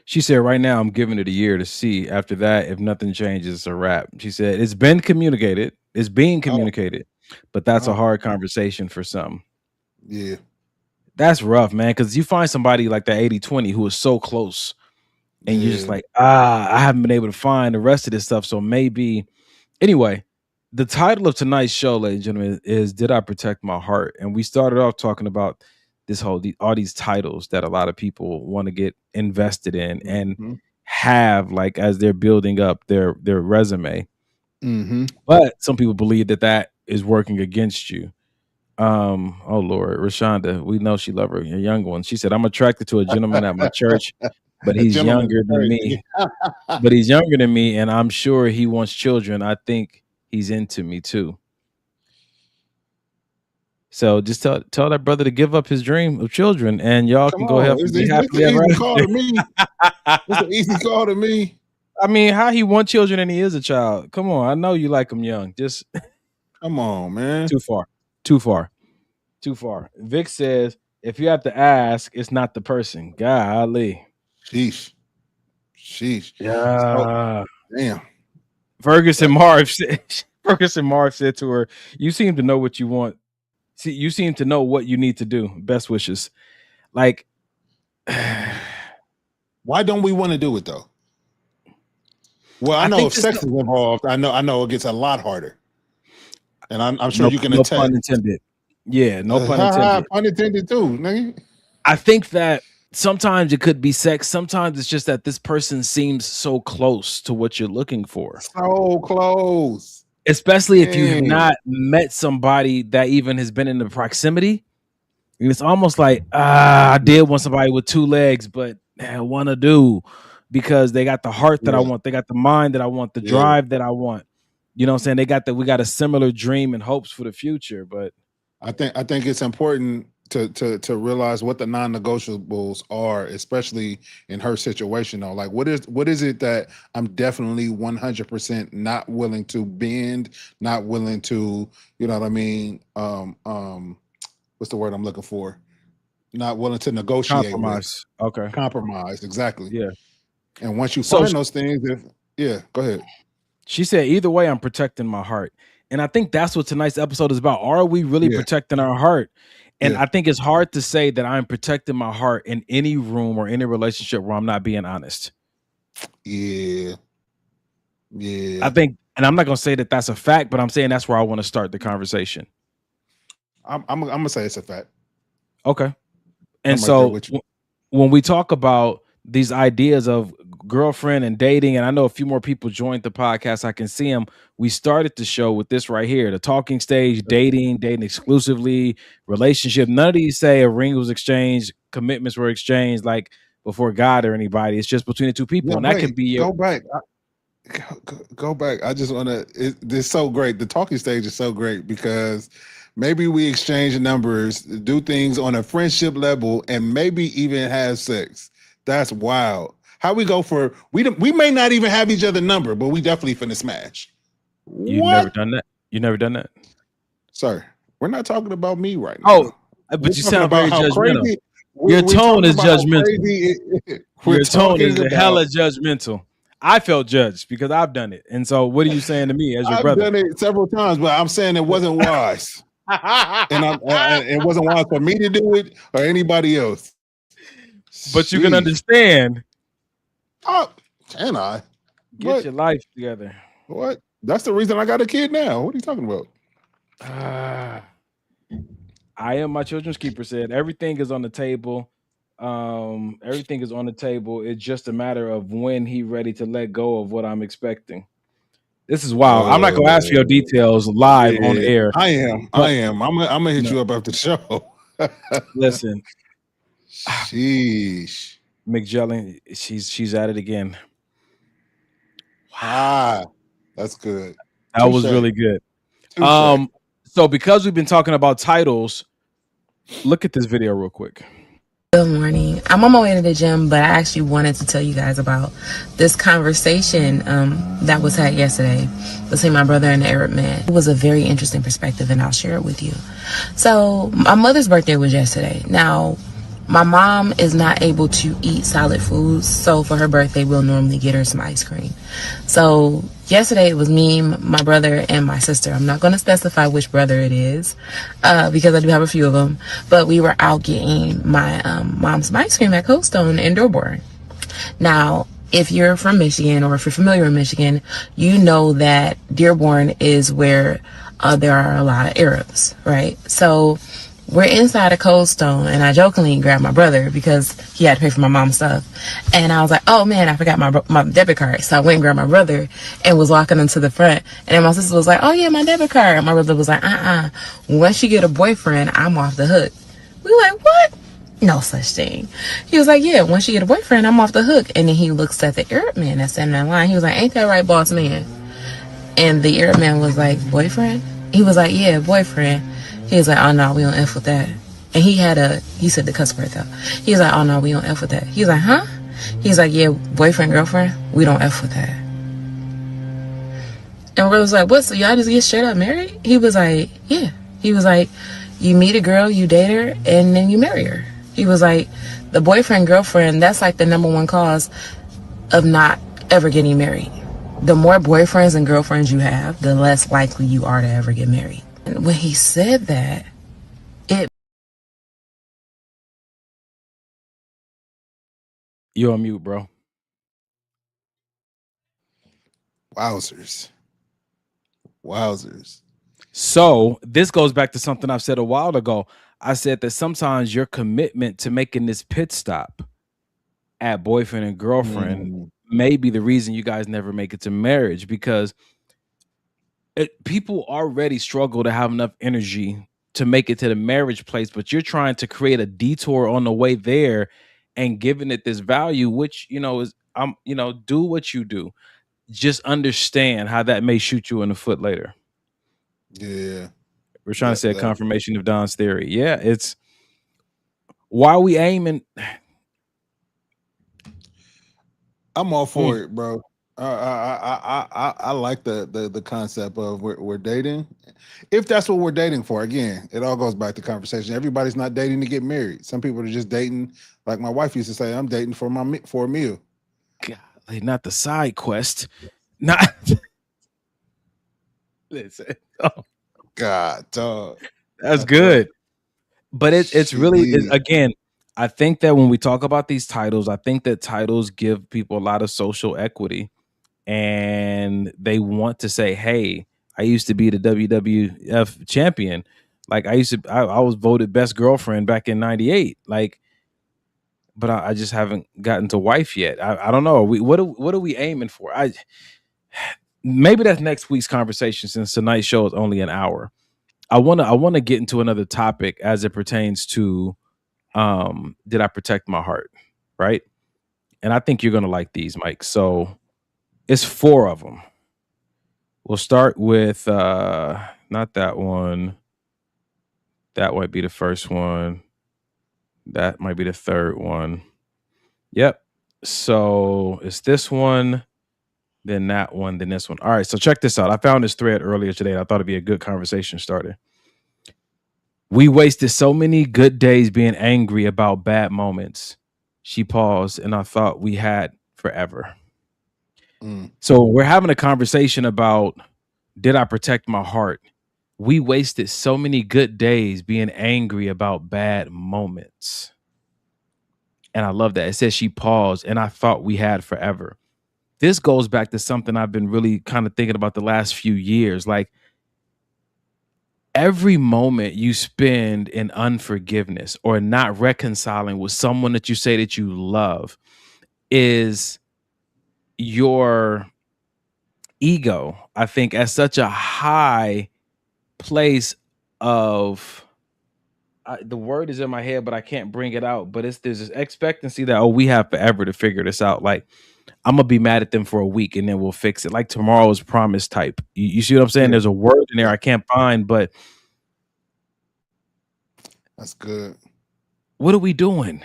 She said, right now, I'm giving it a year to see. After that, if nothing changes, it's a wrap. She said, it's been communicated. It's being communicated. But that's a hard conversation for some. Yeah. That's rough, man, because you find somebody like that 80-20 who is so close. And you're just like, I haven't been able to find the rest of this stuff. So maybe. Anyway, the title of tonight's show, ladies and gentlemen, is Did I Protect My Heart? And we started off talking about all these titles that a lot of people want to get invested in and have like as they're building up their resume. But some people believe that is working against you. Oh Lord, Rashonda, we know she loves her young one. She said, I'm attracted to a gentleman at my church, but he's younger than me. But he's younger than me, and I'm sure he wants children. I think he's into me too. So just tell that brother to give up his dream of children, and y'all can go ahead and be happily ever after. It's an easy call to me. I mean, how he want children and he is a child? Come on, I know you like him young. Just come on, man. Too far. Vic says, if you have to ask, it's not the person. Golly. Sheesh. Yeah. Oh, damn. Ferguson Marv said to her, you seem to know what you want. See, you seem to know what you need to do. Best wishes. Like, why don't we want to do it though? Well, I know if sex is involved, I know it gets a lot harder. And I'm sure you can attest. No pun intended. Yeah, no pun intended. Pun intended too, nigga. I think that sometimes it could be sex. Sometimes it's just that this person seems so close to what you're looking for. So close. Especially if you have not met somebody that even has been in the proximity. It's almost like, I did want somebody with two legs, but I want to do because they got the heart that I want. They got the mind that I want, the drive that I want. You know what I'm saying? We got a similar dream and hopes for the future. But I think it's important to realize what the non-negotiables are, especially in her situation though. Like what is it that I'm definitely 100% not willing to bend, not willing to, you know what I mean? What's the word I'm looking for? Not willing to negotiate. Compromise. Okay. Compromise, exactly. Yeah. And once you find those things, go ahead. She said, either way, I'm protecting my heart. And I think that's what tonight's episode is about. Are we really protecting our heart? And I think it's hard to say that I'm protecting my heart in any room or any relationship where I'm not being honest. Yeah. I think, and I'm not going to say that that's a fact, but I'm saying that's where I want to start the conversation. I'm going to say it's a fact. Okay. And so when we talk about these ideas of girlfriend and dating, and I know a few more people joined the podcast, I can see them. We started the show with this right here, the talking stage, dating exclusively, relationship. None of these say a ring was exchanged, commitments were exchanged, like before God or anybody. It's just between the two people. And that could be go back. Go back. I just want to, it's so great. The talking stage is so great because maybe we exchange numbers, do things on a friendship level, and maybe even have sex. That's wild. How we go for we may not even have each other number, but we definitely finna smash. You never done that? You never done that? Sir, we're not talking about me right now. Oh, but you sound very judgmental. Your tone is judgmental. Your tone is hella judgmental. I felt judged because I've done it. And so what are you saying to me as your brother? I've done it several times, but I'm saying it wasn't wise. And it wasn't wise for me to do it or anybody else. But you can understand. Oh, can I? Get your life together. What? That's the reason I got a kid now. What are you talking about? I am my children's keeper said everything is on the table. Everything is on the table. It's just a matter of when he's ready to let go of what I'm expecting. This is wild. I'm not gonna ask for your details live on air. I am. I'm gonna hit you up after the show. Listen. Sheesh. McJellin, she's at it again. That's good. That was really good. So because we've been talking about titles, Look at this video real quick. Good morning. I'm on my way to the gym, but I actually wanted to tell you guys about this conversation that was had yesterday between my brother and the Arab man. It was a very interesting perspective, and I'll share it with you. So my mother's birthday was yesterday. Now, my mom is not able to eat solid foods, so for her birthday, we'll normally get her some ice cream. So yesterday it was me, my brother, and my sister. I'm not going to specify which brother it is because I do have a few of them, but we were out getting my mom's ice cream at Cold Stone in Dearborn. Now, if you're from Michigan or if you're familiar with Michigan, you know that Dearborn is where there are a lot of Arabs, right? So we're inside a Cold Stone, and I jokingly grabbed my brother because he had to pay for my mom's stuff. And I was like, oh man, I forgot my debit card. So I went and grabbed my brother and was walking into the front. And then my sister was like, oh yeah, my debit card. And my brother was like, once you get a boyfriend, I'm off the hook. We were like, what? No such thing. He was like, yeah, once you get a boyfriend, I'm off the hook. And then he looks at the Arab man that's standing in line. He was like, ain't that right, boss man? And the Arab man was like, boyfriend? He was like, yeah, boyfriend. He was like, oh no, we don't F with that. And he said the cuss word though. He was like, oh no, we don't F with that. He was like, huh? He's like, yeah, boyfriend, girlfriend, we don't F with that. And my brother was like, what, so y'all just get straight up married? He was like, yeah. He was like, you meet a girl, you date her, and then you marry her. He was like, the boyfriend, girlfriend, that's like the number one cause of not ever getting married. The more boyfriends and girlfriends you have, the less likely you are to ever get married. And when he said that, You're on mute, bro. Wowzers. So this goes back to something I've said a while ago. I said that sometimes your commitment to making this pit stop at boyfriend and girlfriend may be the reason you guys never make it to marriage, because people already struggle to have enough energy to make it to the marriage place, but you're trying to create a detour on the way there and giving it this value, which, is, do what you do. Just understand how that may shoot you in the foot later. Yeah. We're trying to say a confirmation of Don's theory. Yeah, it's why are we aiming? I'm all for it, bro. I like the concept of we're dating. If that's what we're dating for, again, it all goes back to conversation. Everybody's not dating to get married. Some people are just dating, like my wife used to say, I'm dating for a meal. Golly, not the side quest. Not listen. Oh. God, dog. That's good. But it's really, again, I think that when we talk about these titles, I think that titles give people a lot of social equity, and they want to say, hey, I used to be the WWF champion. Like I was voted best girlfriend back in 98. Like, but I just haven't gotten to wife yet. I don't know. What are we aiming for? Maybe that's next week's conversation, since tonight's show is only an hour. I want to get into another topic as it pertains to did I protect my heart, right? And I think you're going to like these, Mike. So it's 4 of them. We'll start with not that one. That might be the first one. That might be the third one. Yep. So it's this one, then that one, then this one. All right, so check this out. I found this thread earlier today, and I thought it'd be a good conversation starter. We wasted so many good days being angry about bad moments. She paused, and I thought we had forever. So we're having a conversation about, did I protect my heart? We wasted so many good days being angry about bad moments. And I love that. It says she paused, and I thought we had forever. This goes back to something I've been really kind of thinking about the last few years. Like, every moment you spend in unforgiveness or not reconciling with someone that you say that you love is your ego, I think, at such a high place of, the word is in my head, but I can't bring it out. But there's this expectancy that, we have forever to figure this out. Like, I'm gonna be mad at them for a week and then we'll fix it. Like tomorrow's promise type. You see what I'm saying? There's a word in there I can't find, but That's good. What are we doing?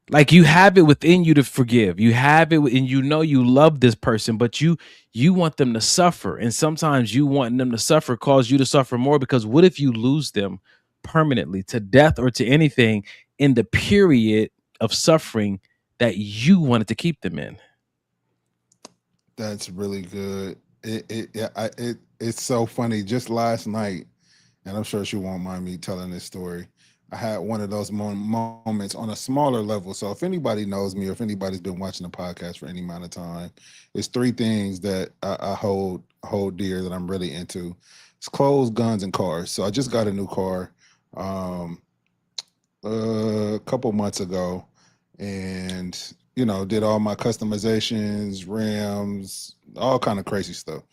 Like, you have it within you to forgive. You have it, and you know you love this person, but you want them to suffer. And sometimes you wanting them to suffer cause you to suffer more, because what if you lose them permanently to death or to anything in the period of suffering that you wanted to keep them in? That's really good. It's so funny. Just last night, and I'm sure she won't mind me telling this story. I had one of those moments on a smaller level. So if anybody knows me, or if anybody's been watching the podcast for any amount of time, it's three things that I hold dear that I'm really into. It's clothes, guns, and cars. So I just got a new car a couple months ago, and did all my customizations, rims, all kind of crazy stuff.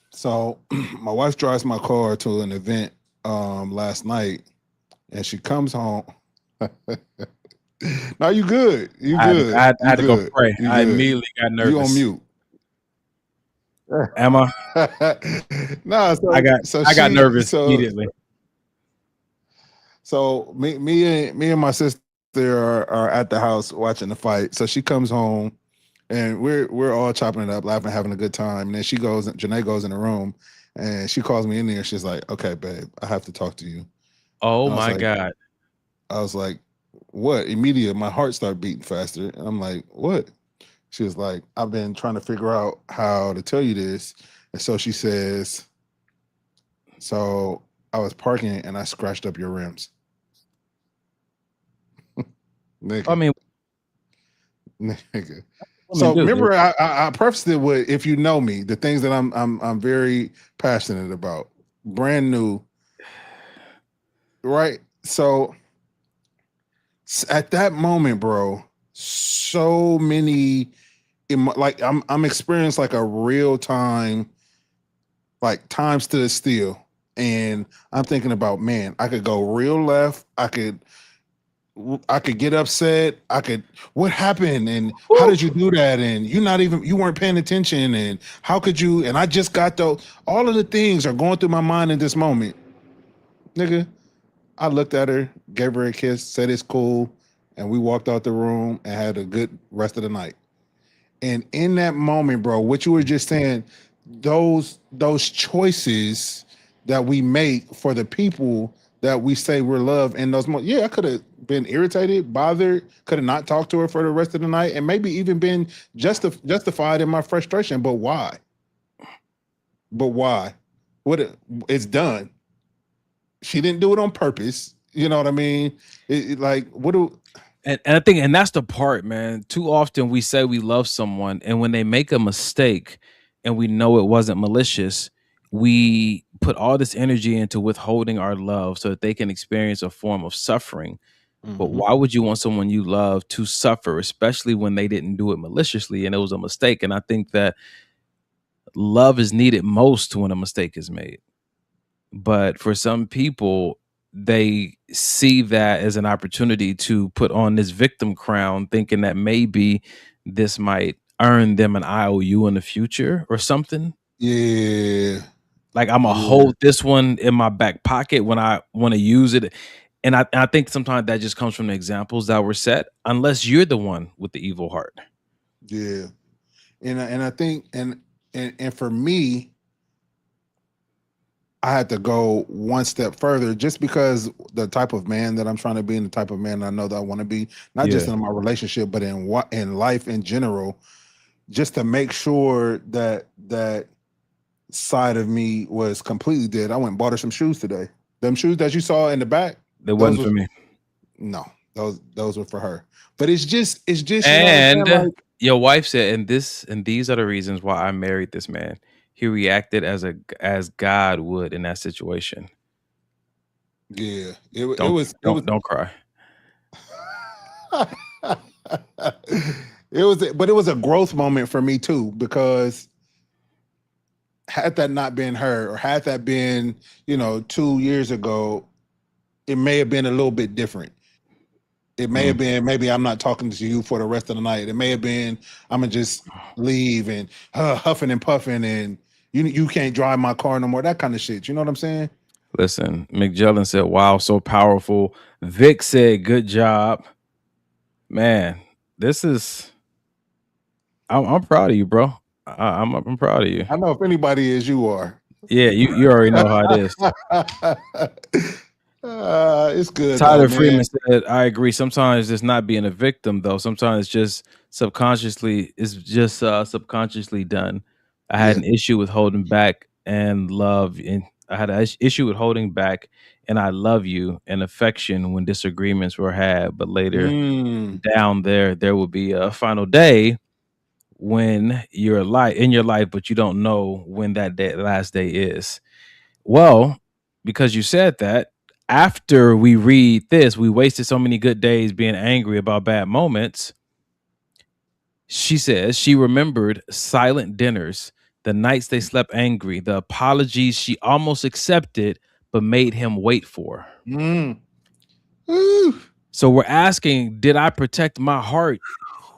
So my wife drives my car to an event last night, and she comes home. No, you good. You good. I had to go good. pray. You I good. immediately got You on nervous. mute. Am I? No, so I got nervous immediately. So me and my sister are at the house watching the fight. So she comes home, and we're all chopping it up, laughing, having a good time. And then Janae goes in the room, and she calls me in there. She's like, "Okay, babe, I have to talk to you." Oh And I was my like, God. I was like, "What?" Immediately, my heart started beating faster, and I'm like, "What?" She was like, "I've been trying to figure out how to tell you this." And so she says, "So I was parking and I scratched up your rims." Nigga, I mean, nigga. So do, remember, I prefaced it with, if you know me, the things that I'm very passionate about, brand new, right? So at that moment, bro, so many, like I'm experiencing like a real time, like time stood still, and I'm thinking about, man, I could go real left, I could get upset. What happened? And how did you do that? And you weren't paying attention. And how could you? And I just got all of the things are going through my mind in this moment. Nigga, I looked at her, gave her a kiss, said it's cool. And we walked out the room and had a good rest of the night. And in that moment, bro, what you were just saying, those choices that we make for the people that we say we're loved in those moments. Yeah, I could have been irritated, bothered, could have not talked to her for the rest of the night, and maybe even been justified in my frustration. But why? What? It's done. She didn't do it on purpose. You know what I mean? And I think, and that's the part, man. Too often we say we love someone, and when they make a mistake and we know it wasn't malicious, we put all this energy into withholding our love so that they can experience a form of suffering. But why would you want someone you love to suffer, especially when they didn't do it maliciously and it was a mistake? And I think that love is needed most when a mistake is made. But for some people, they see that as an opportunity to put on this victim crown, thinking that maybe this might earn them an IOU in the future or something. Yeah. Like, I'm going to hold this one in my back pocket when I want to use it. And I think sometimes that just comes from the examples that were set, unless you're the one with the evil heart. Yeah. And I think, and for me, I had to go one step further, just because the type of man that I'm trying to be and the type of man I know that I want to be, not just in my relationship, but in life in general, just to make sure that side of me was completely dead. I went and bought her some shoes today. Them shoes that you saw in the back, They wasn't for me. No, those were for her. But it's just And your wife said, and these are the reasons why I married this man. He reacted as God would in that situation. Yeah, don't cry. It was a growth moment for me too, because had that not been her, or had that been 2 years ago, it may have been a little bit different. It may have been, maybe I'm not talking to you for the rest of the night. It may have been, I'm gonna just leave and huffing and puffing, and you can't drive my car no more. That kind of shit. You know what I'm saying? Listen, McJellin said, "Wow, so powerful." Vic said, "Good job, man." This is. I'm proud of you, bro. I'm proud of you. I know if anybody is, you are. Yeah, you already know how it is. It's good Tyler though, Freeman man. said, "I agree. Sometimes it's not being a victim, though. Sometimes it's just subconsciously done. I had Yeah. an issue with holding back and love, and I had an issue with holding back, and I love you and affection when disagreements were had. But later Mm. down there will be a final day when you're in your life, but you don't know when last day is." Well, because you said that, after we read this, we wasted so many good days being angry about bad moments. She says she remembered silent dinners, the nights they slept angry, the apologies she almost accepted but made him wait for. Mm. Woo. So we're asking, did I protect my heart?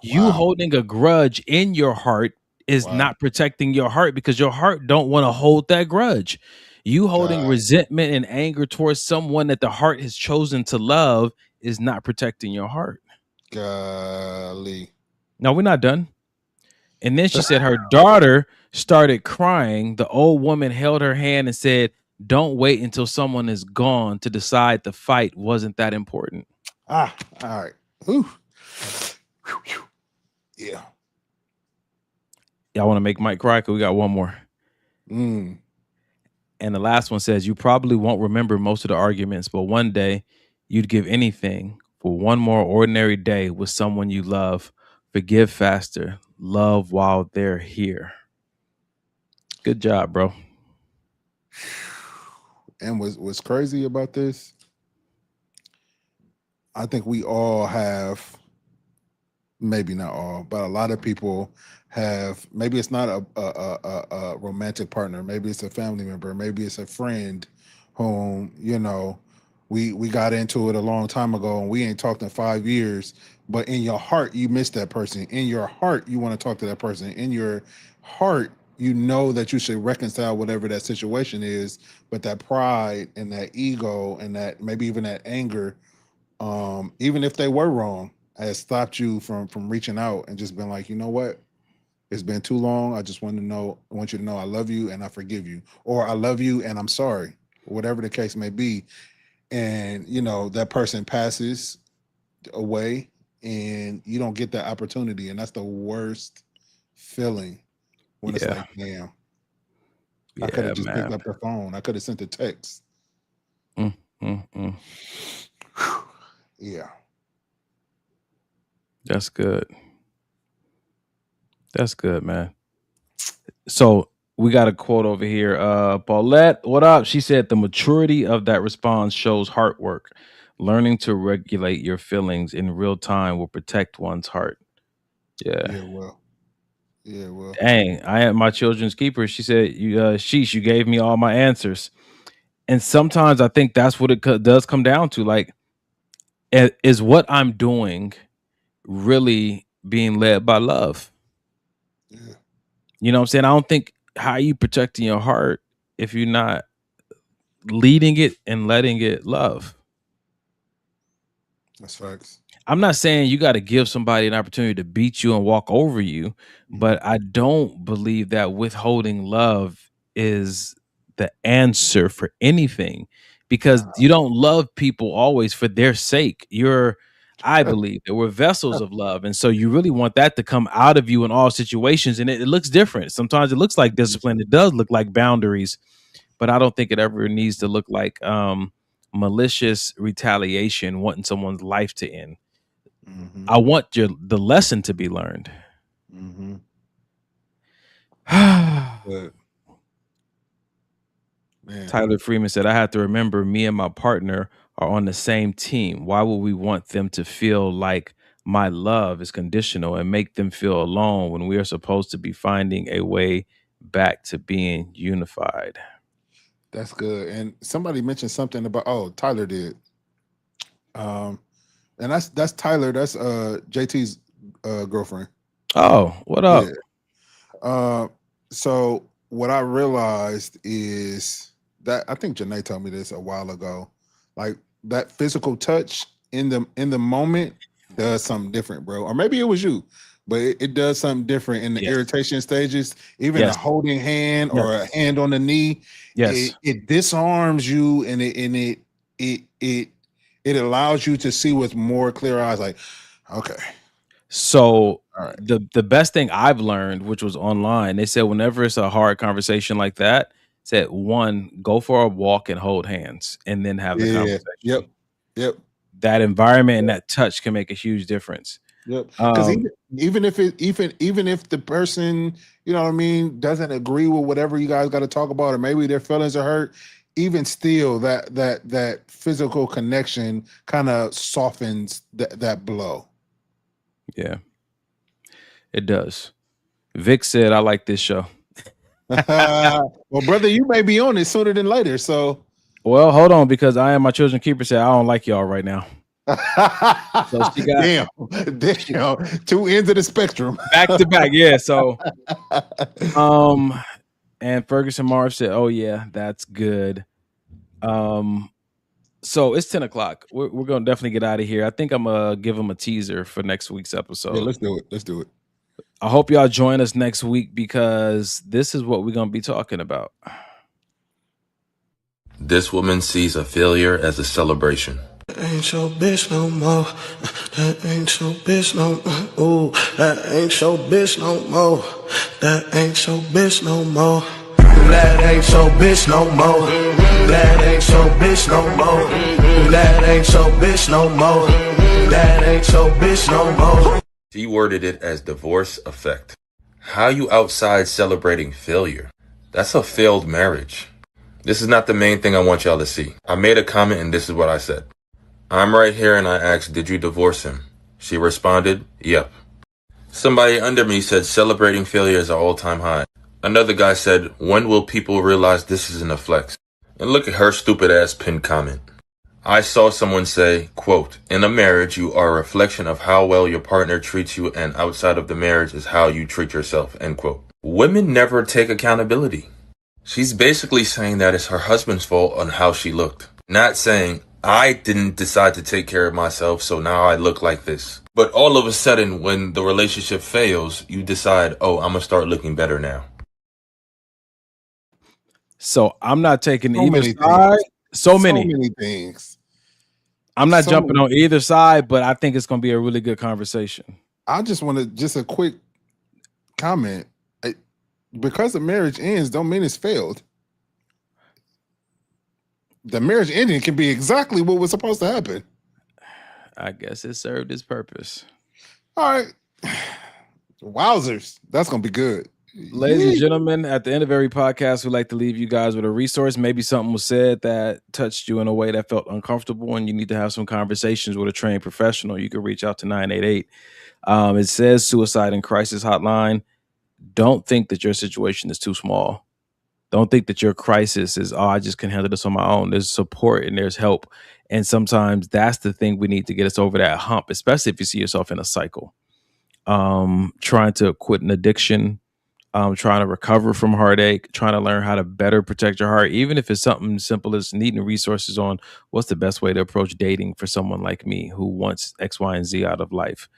You Wow. holding a grudge in your heart is Wow. not protecting your heart, because your heart don't want to hold that grudge. You holding God. resentment and anger towards someone that the heart has chosen to love is not protecting your heart. Golly. No, we're not done. And then she said her daughter started crying. The old woman held her hand and said, "Don't wait until someone is gone to decide the fight wasn't that important." All right. Whew. Yeah. Y'all want to make Mike cry? Cause we got one more. Mm. And the last one says, "You probably won't remember most of the arguments, but one day you'd give anything for one more ordinary day with someone you love. Forgive faster. Love while they're here." Good job, bro. And what's crazy about this, I think we all have, maybe not all, but a lot of people have, maybe it's not a romantic partner, maybe it's a family member, maybe it's a friend whom, we got into it a long time ago and we ain't talked in 5 years, but in your heart you miss that person. In your heart you want to talk to that person. In your heart you know that you should reconcile whatever that situation is, but that pride and that ego and that maybe even that anger, even if they were wrong, has stopped you from reaching out and just been like, you know what? It's been too long. I just want you to know I love you and I forgive you, or I love you and I'm sorry, whatever the case may be. And that person passes away and you don't get that opportunity, and that's the worst feeling when it's Yeah. like, damn, I could Yeah, have just picked man. up the phone. I could have sent a text. Mm. Yeah. That's good. That's good, man. So we got a quote over here. Paulette, what up? She said, "The maturity of that response shows heart work. Learning to regulate your feelings in real time will protect one's heart." Yeah. Yeah, well. Dang, I am my children's keeper. She said, sheesh, you gave me all my answers. And sometimes I think that's what it does come down to. Like, is what I'm doing really being led by love? Yeah. You know what I'm saying? I don't think, how are you protecting your heart if you're not leading it and letting it love? That's facts. I'm not saying you got to give somebody an opportunity to beat you and walk over you, but I don't believe that withholding love is the answer for anything, because you don't love people always for their sake. I believe that we're vessels of love. And so you really want that to come out of you in all situations. And it looks different. Sometimes it looks like discipline. It does look like boundaries, but I don't think it ever needs to look like malicious retaliation, wanting someone's life to end. I want the lesson to be learned. But man, Tyler Freeman said, "I have to remember me and my partner are on the same team. Why would we want them to feel like my love is conditional and make them feel alone when we are supposed to be finding a way back to being unified?" that's good. And somebody mentioned something about, Tyler did. And that's Tyler. That's JT's girlfriend. Oh, what up? Yeah. So what I realized is that I think Janae told me this a while ago. Like that physical touch in the moment does something different, bro. Or maybe it was you, but it does something different in the Yes. irritation stages. Even Yes. a holding hand or Yes. a hand on the knee, Yes. it disarms you, and it allows you to see with more clear eyes. Like, okay, So all right, the best thing I've learned, which was online, they said whenever it's a hard conversation like that, said one, go for a walk and hold hands, and then have the yeah, conversation. yep. That environment and that touch can make a huge difference. Yep. Because Um, even if the person, you know what I mean, doesn't agree with whatever you guys got to talk about, or maybe their feelings are hurt, even still that physical connection kind of softens that blow. yeah, it does. Vic said, "I like this show." Well, brother, you may be on it sooner than later. So Well, hold on, because I am my children keeper. Said, I don't like y'all right now. So she got damn, two ends of the spectrum. back to back. Yeah. So, and Ferguson Marv said, "Oh yeah, that's good." So it's 10 o'clock. We're gonna definitely get out of here. I think I'm gonna give them a teaser for next week's episode. Yeah, let's do it. Let's do it. I hope y'all join us next week, because this is what we're gonna be talking about. This woman sees a failure as a celebration. Ain't your bitch no more. That ain't your bitch no more. Ooh, that ain't your bitch no more. That ain't your bitch no more. That ain't your bitch no more. That ain't your bitch no more. That ain't your bitch no more. That ain't your bitch no more. She worded it as divorce effect. How you outside celebrating failure? That's a failed marriage. This is not the main thing I want y'all to see. I made a comment and this is what I said. I'm right here and I asked, did you divorce him? She responded, yep. Somebody under me said celebrating failure is an all-time high. Another guy said, when will people realize this isn't a flex? And look at her stupid ass pinned comment. I saw someone say, quote, in a marriage, you are a reflection of how well your partner treats you, and outside of the marriage is how you treat yourself, end quote. Women never take accountability. She's basically saying that it's her husband's fault on how she looked. Not saying, I didn't decide to take care of myself, so now I look like this. But all of a sudden, when the relationship fails, you decide, oh, I'm going to start looking better now. So I'm not taking So either many side. things. So many things. I'm not So jumping many. on either side, but I think it's going to be a really good conversation. I just want to just a quick comment. Because the marriage ends, don't mean it's failed. The marriage ending can be exactly what was supposed to happen. I guess it served its purpose. All right. Wowzers. That's going to be good. Ladies and gentlemen, at the end of every podcast, we like to leave you guys with a resource. Maybe something was said that touched you in a way that felt uncomfortable and you need to have some conversations with a trained professional. You can reach out to 988. It says Suicide and Crisis Hotline. Don't think that your situation is too small. Don't think that your crisis is, oh, I just can handle this on my own. There's support and there's help. And sometimes that's the thing we need to get us over that hump, especially if you see yourself in a cycle. Trying to quit an addiction, trying to recover from heartache, trying to learn how to better protect your heart, even if it's something simple as needing resources on what's the best way to approach dating for someone like me who wants X, Y, and Z out of life.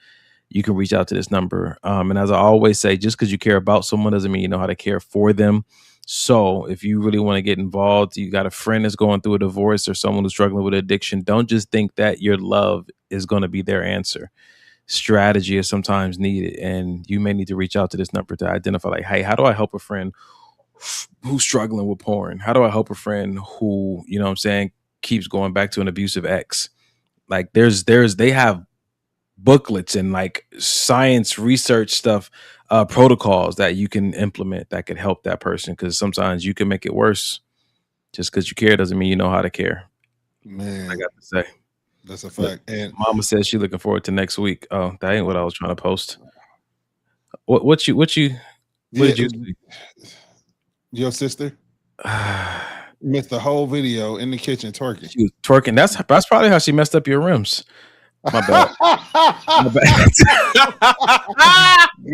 You can reach out to this number. And as I always say, just because you care about someone doesn't mean you know how to care for them. So if you really want to get involved, you got a friend that's going through a divorce or someone who's struggling with addiction, don't just think that your love is going to be their answer. Strategy is sometimes needed, and you may need to reach out to this number to identify, like, hey, how do I help a friend who's struggling with porn? How do I help a friend who, you know what I'm saying, keeps going back to an abusive ex? Like they have booklets and like science research stuff, protocols that you can implement that could help that person, because sometimes you can make it worse. Just because you care doesn't mean you know how to care. Man, I got to say. That's a fact. And Mama says she's looking forward to next week. Oh, that ain't what I was trying to post. What did you see? Your sister missed the whole video in the kitchen twerking. She was twerking. That's probably how she messed up your rims. My bad. My bad.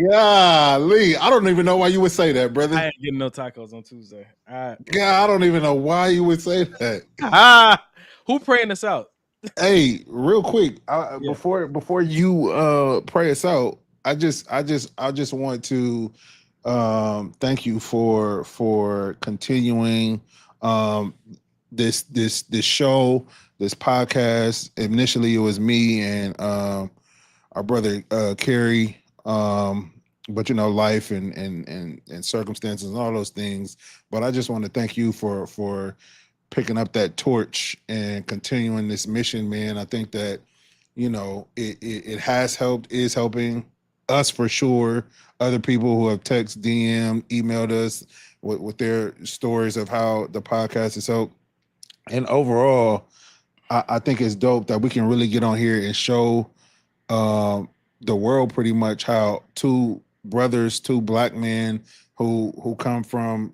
Golly, I don't even know why you would say that, brother. I ain't getting no tacos on Tuesday. All right. God, I don't even know why you would say that. Who praying us out? Hey, real quick, before you pray us out, I just want to thank you for continuing this show, this podcast. Initially, it was me and our brother Kerry, but life and circumstances and all those things. But I just want to thank you for picking up that torch and continuing this mission, man. I think that it has helped, is helping us for sure. Other people who have text, DM, emailed us with their stories of how the podcast has helped. And overall, I think it's dope that we can really get on here and show the world pretty much how two brothers, two black men who come from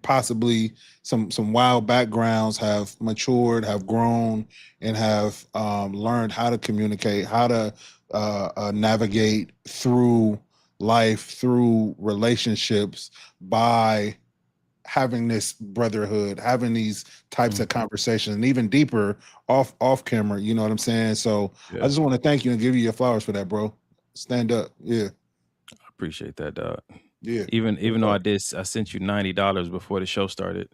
possibly some wild backgrounds have matured, have grown, and have learned how to communicate, how to navigate through life, through relationships, by having this brotherhood, having these types of conversations, and even deeper off camera. You know what I'm saying? So I just want to thank you and give you your flowers for that, bro. Stand up. Yeah. I appreciate that, dog. Yeah. Even though I sent you $90 before the show started.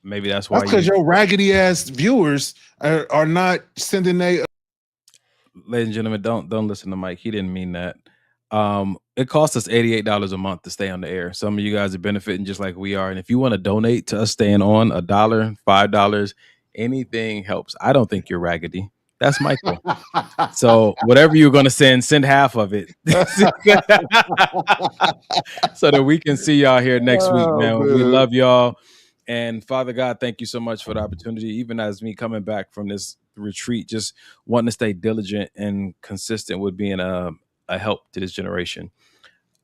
Maybe that's why. That's because your raggedy ass viewers are not sending they. Ladies and gentlemen, don't listen to Mike. He didn't mean that. It costs us $88 a month to stay on the air. Some of you guys are benefiting just like we are. And if you want to donate to us staying on, $1, $5, anything helps. I don't think you're raggedy. That's Michael. So whatever you're going to send half of it so that we can see y'all here next week, man. We love y'all. And Father God, thank you so much for the opportunity. Even as me coming back from this retreat, just wanting to stay diligent and consistent with being a help to this generation.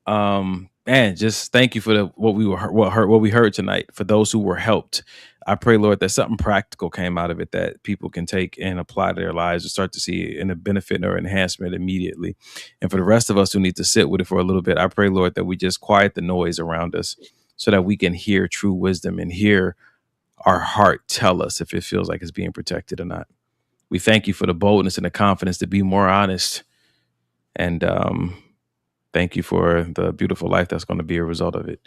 And just thank you for what we heard tonight. For those who were helped, I pray, Lord, that something practical came out of it that people can take and apply to their lives and start to see a benefit or enhancement immediately. And for the rest of us who need to sit with it for a little bit, I pray, Lord, that we just quiet the noise around us so that we can hear true wisdom and hear our heart tell us if it feels like it's being protected or not. We thank you for the boldness and the confidence to be more honest. And thank you for the beautiful life that's going to be a result of it.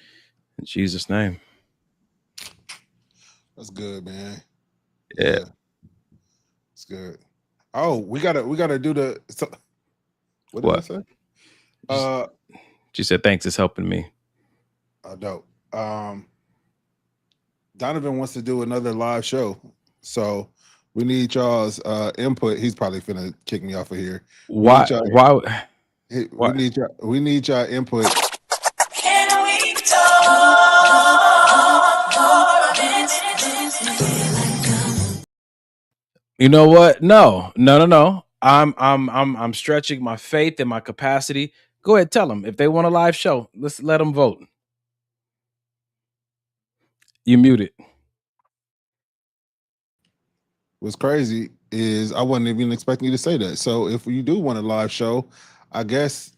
In Jesus' name. That's good, man. Yeah. It's good. Oh, we gotta do the. What did I say? She said, "Thanks, it's helping me." Dope. Donovan wants to do another live show, so we need y'all's input. He's probably finna kick me off of here. Why? We need y'all input. Can we talk for a minute? You know what? No. I'm stretching my faith and my capacity. Go ahead, tell them if they want a live show. Let's let them vote. You muted. What's crazy is I wasn't even expecting you to say that. So if you do want a live show, I guess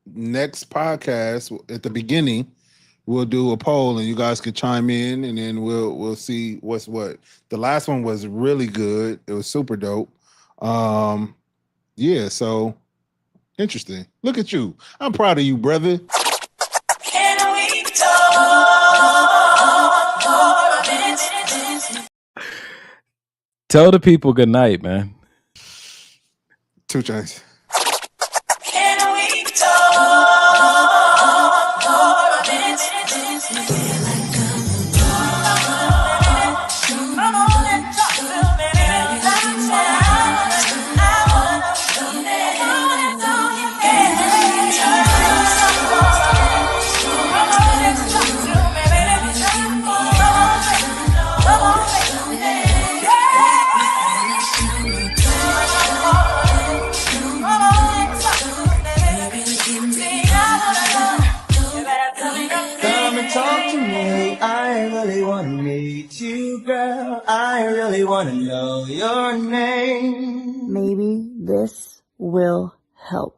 next podcast at the beginning we'll do a poll and you guys can chime in, and then we'll see what's what. The last one was really good. It was super dope. Yeah, so interesting. Look at you. I'm proud of you, brother. Can we talk for a minute? Tell the people good night, man. 2 Chainz. Can we talk for a minute? Come on and talk to me. I wanna know you. Can we talk? Come on and talk to me, baby. Come on, baby. you, girl. I really want to know your name. Maybe this will help.